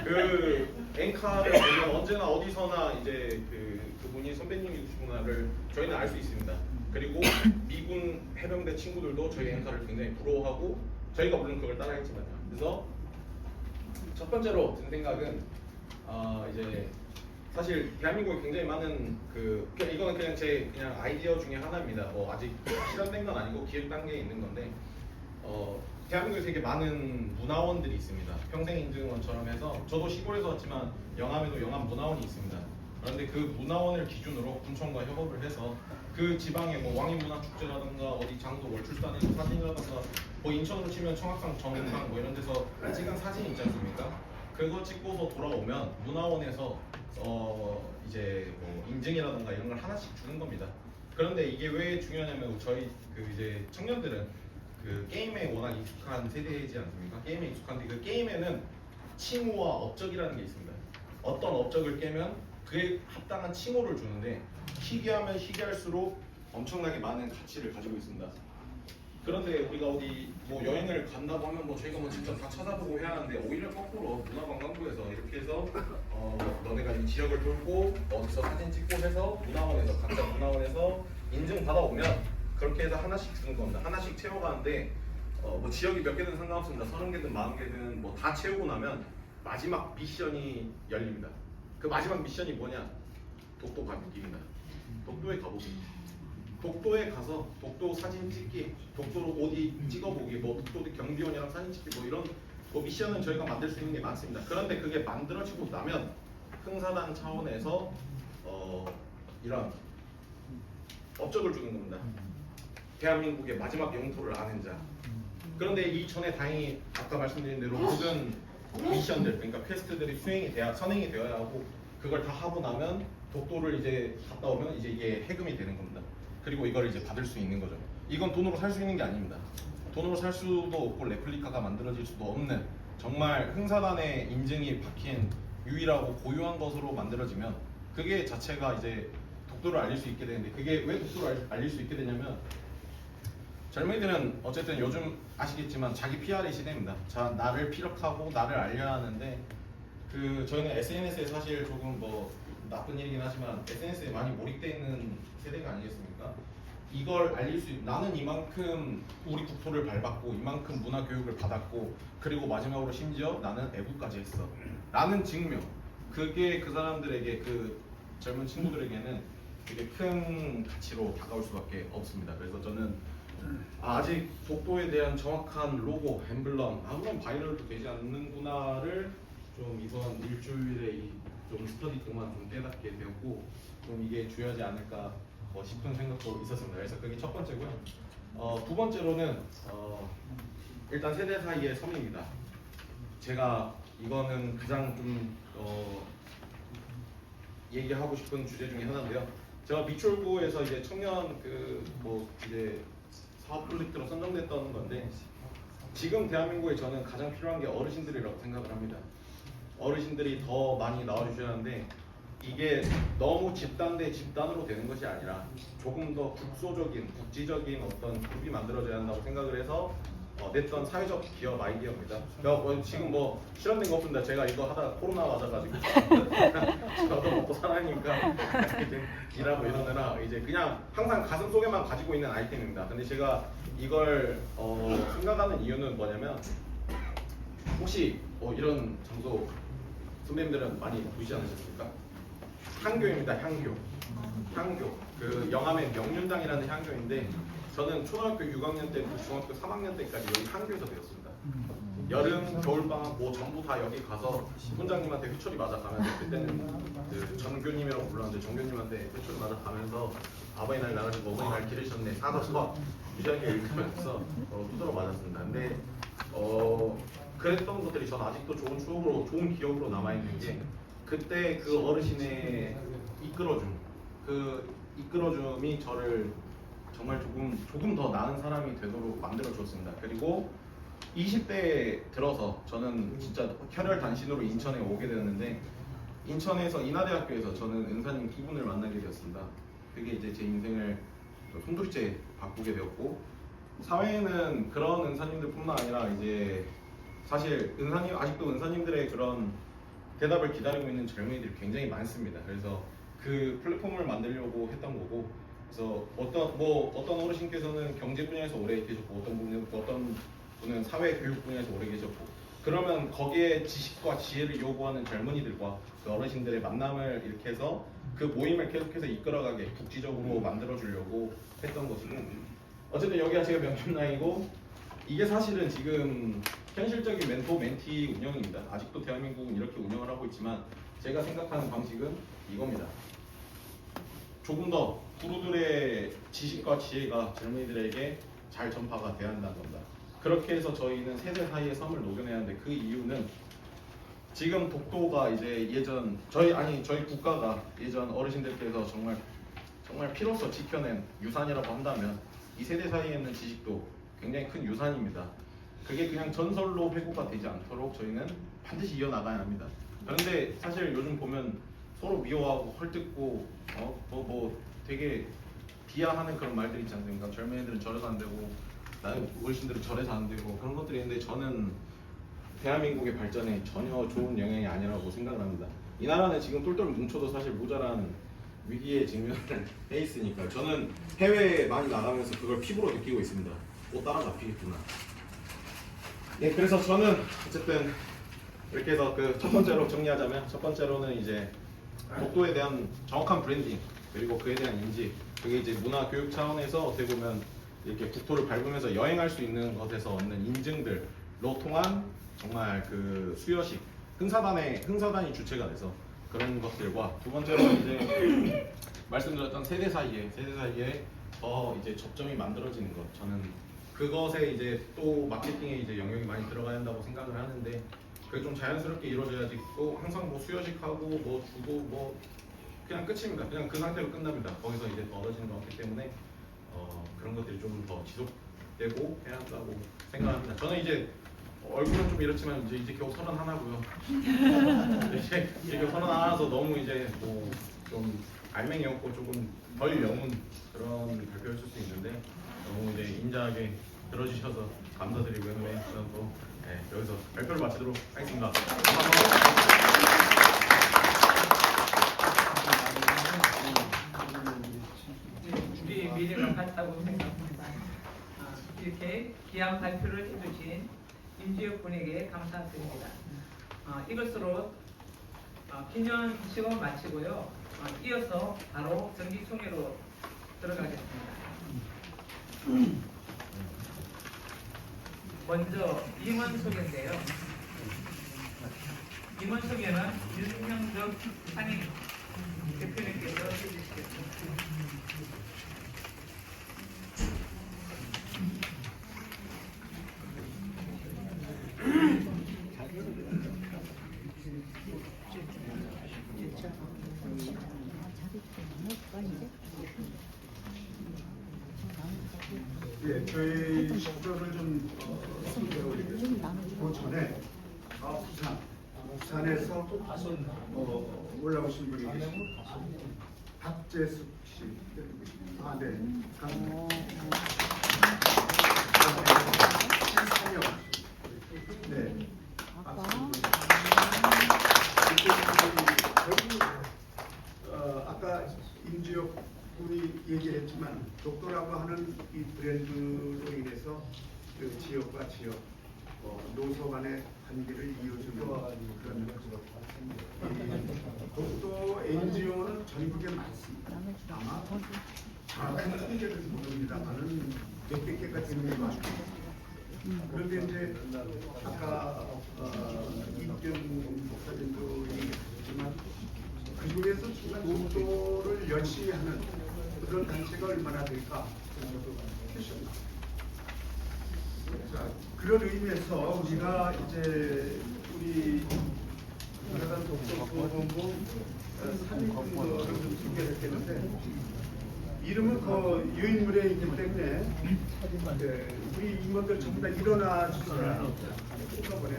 그 엔카를 보면 언제나 어디서나 이제 그분이 선배님이시구나를 저희는 알 수 있습니다. 그리고 미군 해병대 친구들도 저희 엔카를 굉장히 부러워하고 저희가 물론 그걸 따라했지만요. 그래서 첫 번째로 든 생각은 이제 사실 대한민국에 굉장히 많은 이거는 그냥 제 아이디어 중에 하나입니다. 뭐 아직 실현된 건 아니고 기획 단계에 있는 건데 대한민국에 되게 많은 문화원들이 있습니다. 평생인증원처럼 해서 저도 시골에서 왔지만 영암에도 영암 문화원이 있습니다. 그런데 그 문화원을 기준으로 군청과 협업을 해서 그 지방에 뭐 왕인문화축제라든가 어디 장소 월출산에서 사진이라든가 뭐 인천으로 치면 청학산 정상 뭐 이런 데서 찍은 사진이 있지 않습니까? 그거 찍고서 돌아오면 문화원에서 이제 뭐 인증이라든가 이런 걸 하나씩 주는 겁니다. 그런데 이게 왜 중요하냐면 저희 이제 청년들은 그 게임에 워낙 익숙한 세대이지 않습니까? 게임에 익숙한데 그 게임에는 칭호와 업적이라는 게 있습니다. 어떤 업적을 깨면 그에 합당한 칭호를 주는데 희귀하면 희귀할수록 엄청나게 많은 가치를 가지고 있습니다. 그런데 우리가 어디 뭐 여행을 간다고 하면 뭐 저희가 뭐 직접 다 찾아보고 해야 하는데 오히려 거꾸로 문화관광부에서 이렇게 해서 너네가 이 지역을 돌고 어디서 사진 찍고 해서 문화원에서 각자 문화원에서 인증 받아오면 그렇게 해서 하나씩 주는 겁니다. 하나씩 채워가는데 뭐 지역이 몇 개든 상관없습니다. 30개든 40개든 뭐 다 채우고 나면 마지막 미션이 열립니다. 그 마지막 미션이 뭐냐? 독도 가는 길입니다. 독도에 가보기. 독도에 가서 독도 사진 찍기, 독도로 어디 찍어보기, 뭐 독도 경비원이랑 사진 찍기, 뭐 이런 뭐 미션은 저희가 만들 수 있는 게 많습니다. 그런데 그게 만들어지고 나면 흥사단 차원에서 이런 업적을 주는 겁니다. 대한민국의 마지막 영토를 아는 자. 그런데 이전에 다행히 아까 말씀드린 대로 모든 미션들, 그러니까 퀘스트들이 선행이 되어야 하고 그걸 다 하고 나면 독도를 이제 갔다 오면 이제 이게 해금이 되는 겁니다. 그리고 이걸 이제 받을 수 있는 거죠. 이건 돈으로 살 수 있는 게 아닙니다. 돈으로 살 수도 없고 레플리카가 만들어질 수도 없는 정말 흥사단의 인증이 박힌 유일하고 고유한 것으로 만들어지면 그게 자체가 이제 독도를 알릴 수 있게 되는데 그게 왜 독도를 알릴 수 있게 되냐면 젊은이들은 어쨌든 요즘 아시겠지만 자기 PR의 시대입니다. 자, 나를 피력하고 나를 알려야 하는데 저희는 SNS에 사실 조금 뭐 나쁜 일이긴 하지만 SNS에 많이 몰입되어 있는 세대가 아니겠습니까? 이걸 알릴 수 나는 이만큼 우리 국토를 밟았고 이만큼 문화 교육을 받았고 그리고 마지막으로 심지어 나는 애국까지 했어 라는 증명, 그게 그 사람들에게 그 젊은 친구들에게는 되게 큰 가치로 다가올 수밖에 없습니다. 그래서 저는 아직 독도에 대한 정확한 로고, 엠블럼, 아무런 바이럴도 되지 않는구나를 좀 이번 일주일에 좀 스터디 동안 좀 깨닫게 되었고 좀 이게 중요하지 않을까 싶은 생각도 있었습니다. 그래서 그게 첫 번째고요. 두 번째로는 일단 세대 사이의 섬입니다. 제가 이거는 가장 좀 얘기하고 싶은 주제 중에 하나인데요. 제가 미추홀구에서 이제 청년 이제 사업 프로젝트로 선정됐던 건데 지금 대한민국에 저는 가장 필요한 게 어르신들이라고 생각을 합니다. 어르신들이 더 많이 나와주셔야 하는데 이게 너무 집단 대 집단으로 되는 것이 아니라 조금 더 국소적인, 국지적인 어떤 그룹이 만들어져야 한다고 생각을 해서 냈던 사회적 기업 아이디어입니다. 지금 뭐 실현된 거 없습니다. 제가 이거 하다가 코로나 맞아가지고 저도 먹고 살아니까 일하고 이러느라 이제 그냥 항상 가슴 속에만 가지고 있는 아이템입니다. 근데 제가 이걸 생각하는 이유는 뭐냐면 혹시 이런 장소 선배님들은 많이 보시지 않으셨습니까? 향교입니다. 향교. 그 영암의 명륜당이라는 향교인데 저는 초등학교 6학년 때부터 중학교 3학년 때까지 여기 향교에서 배웠습니다. 여름, 겨울방학 뭐 전부 다 여기 가서 훈장님한테 회초리 맞아가면서 그때는 그 전교님이라고 불렀는데 정교님한테 회초리 맞아가면서 아버지 날 나가시고 어머니 날 기르셨네 사서서 유지하게 읽으면서 두드러 맞았습니다. 근데 그랬던 것들이 전 아직도 좋은 추억으로, 좋은 기억으로 남아있는 게 그때 그 어르신의 이끌어줌이 저를 정말 조금 더 나은 사람이 되도록 만들어 줬습니다. 그리고 20대에 들어서 저는 진짜 혈혈 단신으로 인천에 오게 되었는데 인천에서 인하대학교에서 저는 은사님 두 분을 만나게 되었습니다. 그게 이제 제 인생을 송두리째 바꾸게 되었고 사회에는 그런 은사님들뿐만 아니라 이제 사실 아직도 은사님들의 그런 대답을 기다리고 있는 젊은이들이 굉장히 많습니다. 그래서 그 플랫폼을 만들려고 했던 거고, 그래서 어떤 어르신께서는 경제 분야에서 오래 계셨고, 어떤 분은 사회 교육 분야에서 오래 계셨고, 그러면 거기에 지식과 지혜를 요구하는 젊은이들과 그 어르신들의 만남을 이렇게 해서 그 모임을 계속해서 이끌어가게 국지적으로 만들어주려고 했던 것이고, 어쨌든 여기가 제가 명륜당이고 이게 사실은 지금 현실적인 멘토 멘티 운영입니다. 아직도 대한민국은 이렇게 운영을 하고 있지만 제가 생각하는 방식은 이겁니다. 조금 더 구루들의 지식과 지혜가 젊은이들에게 잘 전파가 돼야 한다는 겁니다. 그렇게 해서 저희는 세대 사이의 섬을 녹여내야 하는데 그 이유는 지금 독도가 이제 저희 국가가 예전 어르신들께서 정말 피로써 지켜낸 유산이라고 한다면 이 세대 사이에 있는 지식도 굉장히 큰 유산입니다. 그게 그냥 전설로 회고가 되지 않도록 저희는 반드시 이어나가야 합니다. 그런데 사실 요즘 보면 서로 미워하고 헐뜯고 되게 비하하는 그런 말들이 있지 않습니까? 젊은 애들은 저래서 안 되고 나는 어르신들은 저래서 안 되고 그런 것들이 있는데 저는 대한민국의 발전에 전혀 좋은 영향이 아니라고 생각을 합니다. 이 나라는 지금 똘똘 뭉쳐도 사실 모자란 위기에 직면을 해 있으니까 저는 해외에 많이 나가면서 그걸 피부로 느끼고 있습니다. 또 따라잡히겠구나. 네, 그래서 저는 어쨌든 이렇게 해서 그 첫 번째로 정리하자면, 첫 번째로는 이제 독도에 대한 정확한 브랜딩, 그리고 그에 대한 인지, 그게 이제 문화 교육 차원에서 어떻게 보면 이렇게 국토를 밟으면서 여행할 수 있는 것에서 얻는 인증들로 통한 정말 그 수여식, 흥사단이 주체가 돼서 그런 것들과, 두 번째로는 이제 말씀드렸던 세대 사이에 더 이제 접점이 만들어지는 것, 저는 그것에 이제 또 마케팅에 이제 영역이 많이 들어가야 한다고 생각을 하는데, 그게 좀 자연스럽게 이루어져야지. 또 항상 뭐 수여식하고 뭐 주고 뭐 그냥 끝입니다. 그냥 그 상태로 끝납니다. 거기서 이제 더 얻어지는 거 없기 때문에 그런 것들이 좀 더 지속되고 해야 한다고 생각합니다. 저는 이제 얼굴은 좀 이렇지만 이제 겨우 31고요. 이제 겨우 31라서 너무 이제 뭐 좀 알맹이였고 조금 덜 영운 그런 발표였을 수 있는데, 너무 이제 인자하게 들어주셔서 감사드리고요. 네, 저는 또 여기서 발표를 마치도록 하겠습니다. 우리 미래가 같다고 생각합니다. 이렇게 귀한 발표를 해주신 임주혁 군에게 감사드립니다. 이것으로 기념식을 마치고요. 이어서 바로 정기총회로 들어가겠습니다. 먼저 임원 소개인데요. 임원 소개는 윤명적 상임 대표님께서 해주시겠습니다. 예, 저희 시절을 좀 소개해드리겠습니다. 그 전에 부산에서 올라오신 분이 계십니다. 박재숙 씨. 네. 신상영. 네. 아까 임주혁 분이 얘기했지만 독도라고 하는 이 브랜드로 인해서 그 지역과 지역, 노소 간의 관계를 이어주는 그런 독도 NGO는 전국에 많습니다. 아마 정확한 통계를 모릅니다만은 몇백 개가 되는 것 같아요. 그런데 이제 아까 이병 목사님도 얘기했지만 그 중에서 정말 독도를 열심히 하는 그런 단체가 얼마나 될까 정도도 계십니다. 자, 그런 의미에서 우리가 이제 우리 나라단 독도보건부 산림공도를 좀 소개를 했는데, 이름은 그 유인물에 있기 때문에 우리 임원들 전부 다 일어나 주세요. 한꺼번에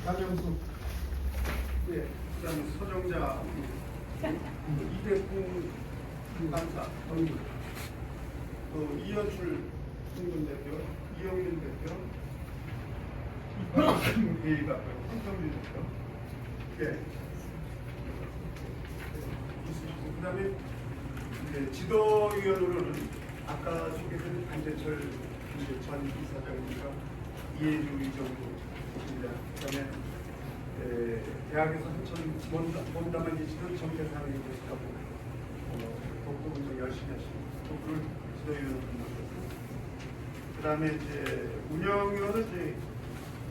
강영숙, 예, 그다음 서정자, 이대궁 강사, 또 이현출 공동대표, 이영민 대표, 이박대가, 황성민 대표, 예, 있으시고, 그다음에 이제 지도위원으로는 아까 소개된 안재철 전 이사장님과 이해주 의정부 계십니다. 그다음에 대학에서 한참 몸담아 계시는 정태상 교수하고 독도 운동 열심히 하시고 독도를 지도위원으로 만들었고, 그다음에 이제 운영위원은 이제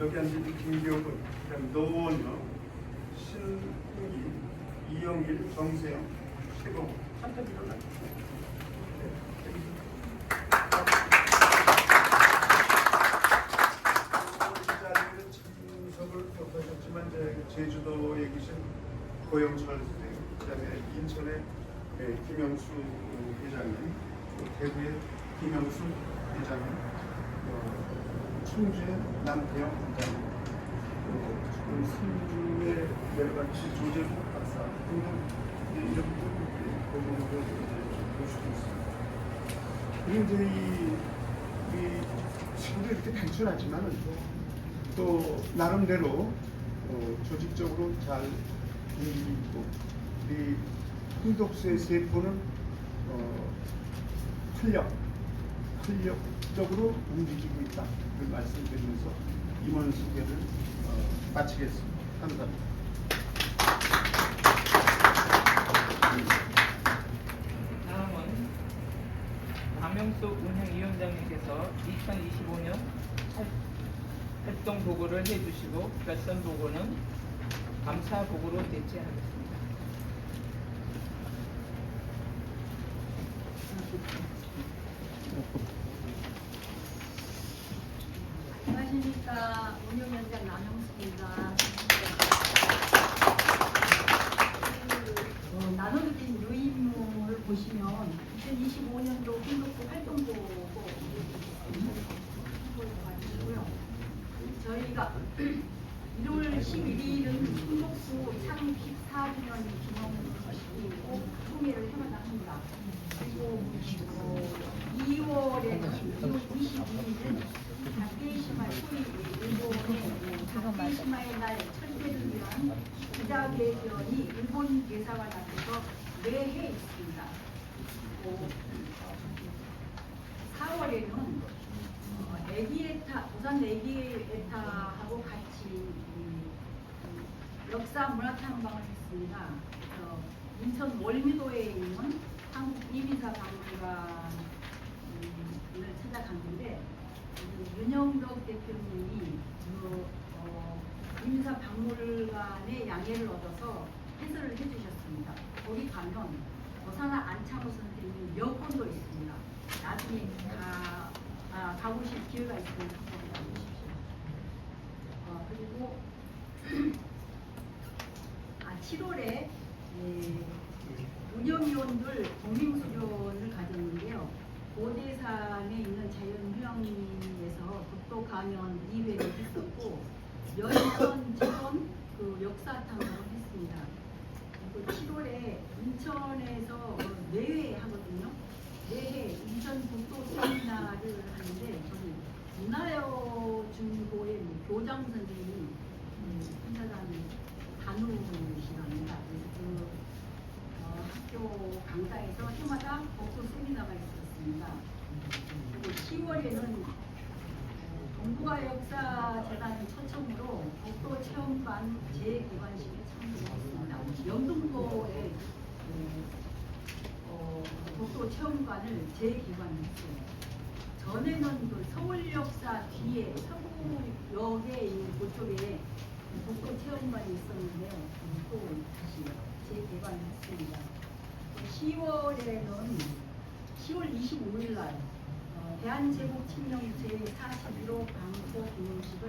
여기 앉은 김교근, 그다음 노원효, 신웅기, 이영일, 정세영, 최봉, 한참 일어났습니다. 하셨지만 제주도에 계신 고영철 선생님, 그다음에 인천의 김영수 회장님, 대구의 김영수 회장님, 충주의 남태영 원장님, 지금 승주의 여러 가지 조재국 박사 등등 이런 분들이 보고를 볼 수도 있습니다. 그리고 이제 이 서로 이렇게 단순하지만은 또 나름대로 조직적으로 잘 움직이고 우리 흥독수의 세포는 활력적으로 움직이고 있다. 그 말씀드리면서 임원 소개를 마치겠습니다. 감사합니다. 다음은 박명수 운영위원장님께서 2025년 활동 보고를 해주시고 결선 보고는 감사 보고로 대체하겠습니다. 안녕하십니까. 운영위원장 남영숙입니다. 나눠드린 요인물을 보시면 2025년도 흥독수 활동보고 가지고요. 저희가 1월 11일은 흥독수 창립 14주년 기념식이고 총회를 해마다 합니다. 그리고 2월 22일은 다케이시마 소위 일본의 다케이시마의 날 천대를 위한 기자회견이 일본 대사관 앞에서 매해 있습니다. 4월에는 부산 애기에타하고 같이 역사 문화탐방을 했습니다. 인천 월미도에 있는 한국 이민사 박물관을 찾아갔는데 윤영덕 대표님이 이민사 박물관의 양해를 얻어서 해설을 해주셨습니다. 거기 가면 어사나 안창호 선생님 여권도 있습니다. 나중에 가보실 기회가 있으면 한번 가보십시오. 그리고 7월에 운영위원들 동행수련을 가졌는데요. 고대산에 있는 자연휴양림에서 독도 강연 2회를 했었고 연천 지원 역사 탐방을 했습니다. 그리고 7월에 인천에서 매회 하거든요. 매해 인천 독도 세미나를 하는데 저희 문화여 중고의 교장 선생님이 행사장이 단우시랍니다. 그래서 학교 강사에서 해마다 독도 세미나가 있었습니다. 그리고 10월에는 동북아역사재단 초청으로 독도 체험관 재개관식에 참여했습니다. 영등포에 독도 체험관을 재개관했어요. 전에는 그 서울역사 뒤에 서구역에 있는 그쪽에 독도 체험관이 있었는데요. 또 다시 재개관했습니다. 10월에는 10월 25일 날 대한제국 칙령 제41호 방고 기념식을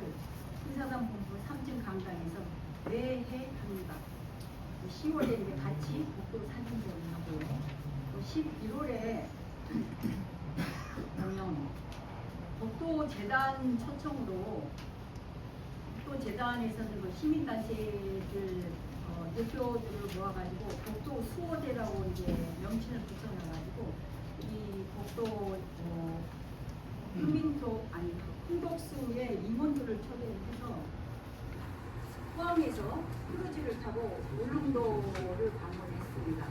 신사단 본부 3층 강당에서 매해 합니다. 10월에 이제 같이 독도 사진전을 하고요. 11월에 보면 독도재단 초청으로 독도재단에서는 그 시민단체들 대표들을 모아가지고 독도 수호대라고 이제 명칭을 붙여놔가지고 이 독도 흥독수의 임원들을 초대해서 포항에서 크루즈를 타고 울릉도를 방문했습니다.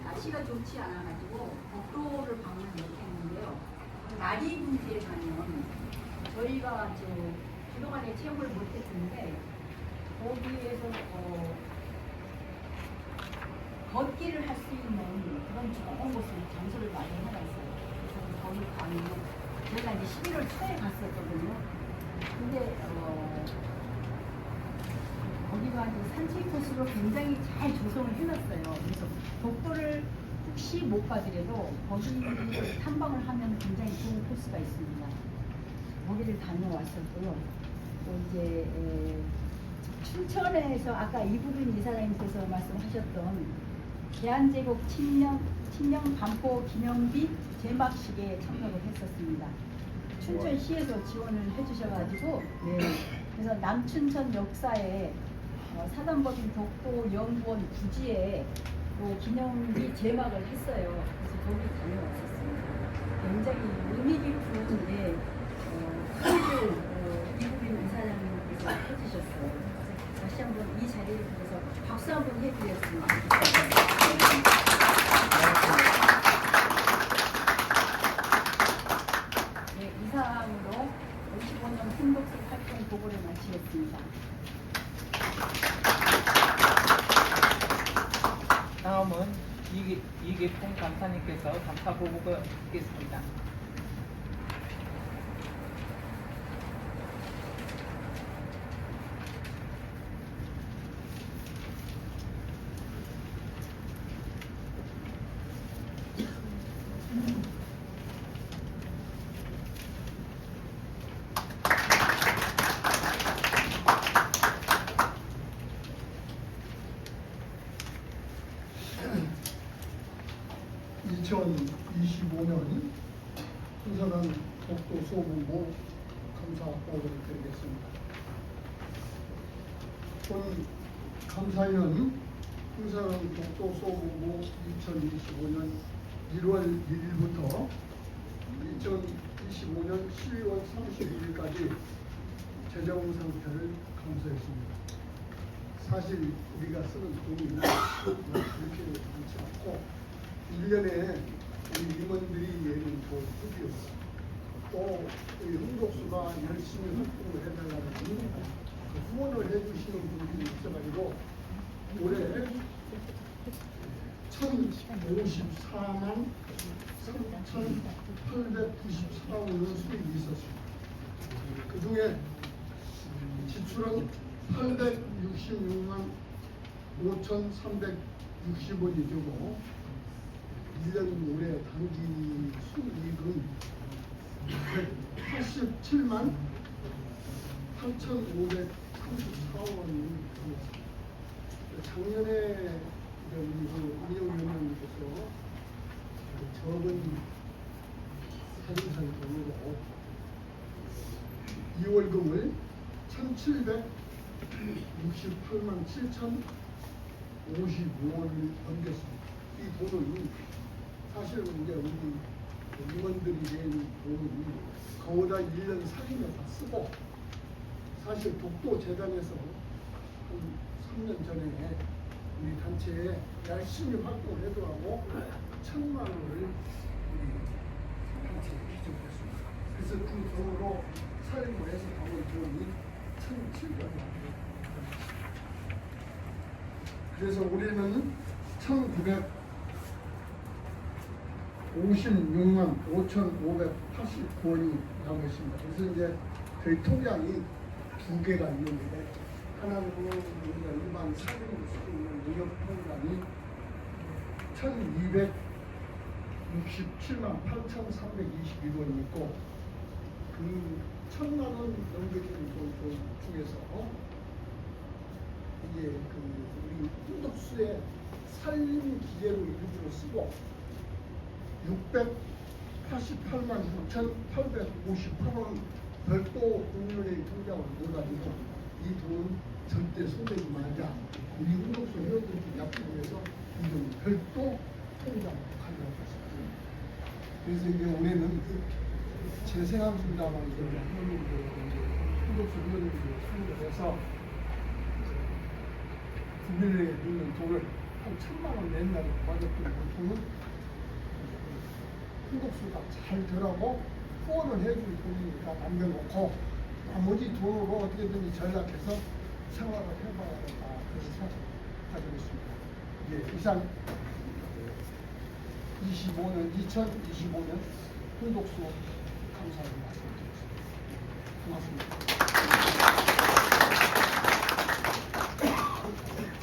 날씨가 좋지 않아가지고 독도를 방문 못했는데요. 나리분지에 가면 저희가 그동안에 체험을 못했는데 거기에서 걷기를 할 수 있는 그런 좋은 곳을 장소를 마련하고 있어요. 그래서 거기 가면 제가 이제 11월 초에 갔었거든요. 근데 거기가 이제 산책 코스로 굉장히 잘 조성을 해놨어요. 그래서 독도를 혹시 못 가더라도 거기 탐방을 하면 굉장히 좋은 코스가 있습니다. 거기를 다녀왔었고요. 또 이제 춘천에서 아까 이부근 이사장님께서 말씀하셨던 대한제국 칙령 반포 기념비 제막식에 참석을 했었습니다. 춘천시에서 지원을 해주셔가지고 그래서 남춘천 역사에 사단법인 독도연구원 부지에 기념비 제막을 했어요. 그래서 거기 다녀왔었습니다. 굉장히 의미 깊은 해주셨어요. 다시 한번 이 자리를 빌어서 박수 한번 해드리겠습니다. 네, 이상으로 55년 풍독수 활동 보고를 마치겠습니다. 다음은 이계풍 감사님께서 감사 보고를 듣겠습니다. (2025년) 풍선한 독도 소부모 감사 보고를 드리겠습니다. 본 감사위는 풍선한 독도 소부모 2025년 1월 1일부터 2025년 12월 31일까지 재정 상태를 감사했습니다. 사실 우리가 쓰는 돈이 그렇게 많지 않고 1년에 우리 임원들이 내는 그 후기요. 또 우리 흥독수가 열심히 활동을 해달라는 그 후원을 해주시는 분들이 있어가지고 올해 1,054만 3,894원의 수익이 있었습니다. 그 중에 지출은 866만 5,360원이 되고 1년 올해 단기 수익은 187만 8,534원이 되었습니다. 작년에 우리 운영위원님께서 적은 사진상 돈으로 2월금을 1,768만 7,055원을 넘겼습니다. 이 돈은 사실 이제 우리 임원들이 낸 돈은 거의 다 1년 살림에 다 쓰고 사실 독도 재단에서 한 3년 전에 우리 단체에 열심히 활동을 해더라고 1,000만 원을 우리 단체에 기증했습니다. 그래서 그 돈으로 살림을 해서 나온 돈이 1,700만 원. 그래서 우리는 1,956만 5,589원이 남았습니다. 그래서 이제 저희 통장이 두 개가 있는데 하나는 우리가 일반 사진을 쓰고 있는 농협 통장이 1,267만 8,321원이 있고 그 1,000만 원 넘겨주는 돈 중에서 이게 그 우리 흥독수의 살림 기계로 일부러 쓰고 688만 9,858원 별도 국민의 통장을 넣어가지고 이 돈 절대 손대지 말자. 우리 흥독수 회원들끼리 약속을 해서 이 돈 별도 통장으로 가져가고 있습니다. 그래서 이제 올해는 제 생각입니다만 흥독수 회원들끼리 수립을 해서 국민에 넣는 돈을 한 1,000만 원 낸다고 맞았던 돈은 흥독수가 잘 되라고 후원을 해줄 돈이니까 남겨놓고 나머지 돈으로 어떻게든지 전략해서 생활을 해봐야 된다. 그래서 가지고 있습니다. 예, 이상 2025년 흥독수 감사를 말씀드리겠습니다. 고맙습니다.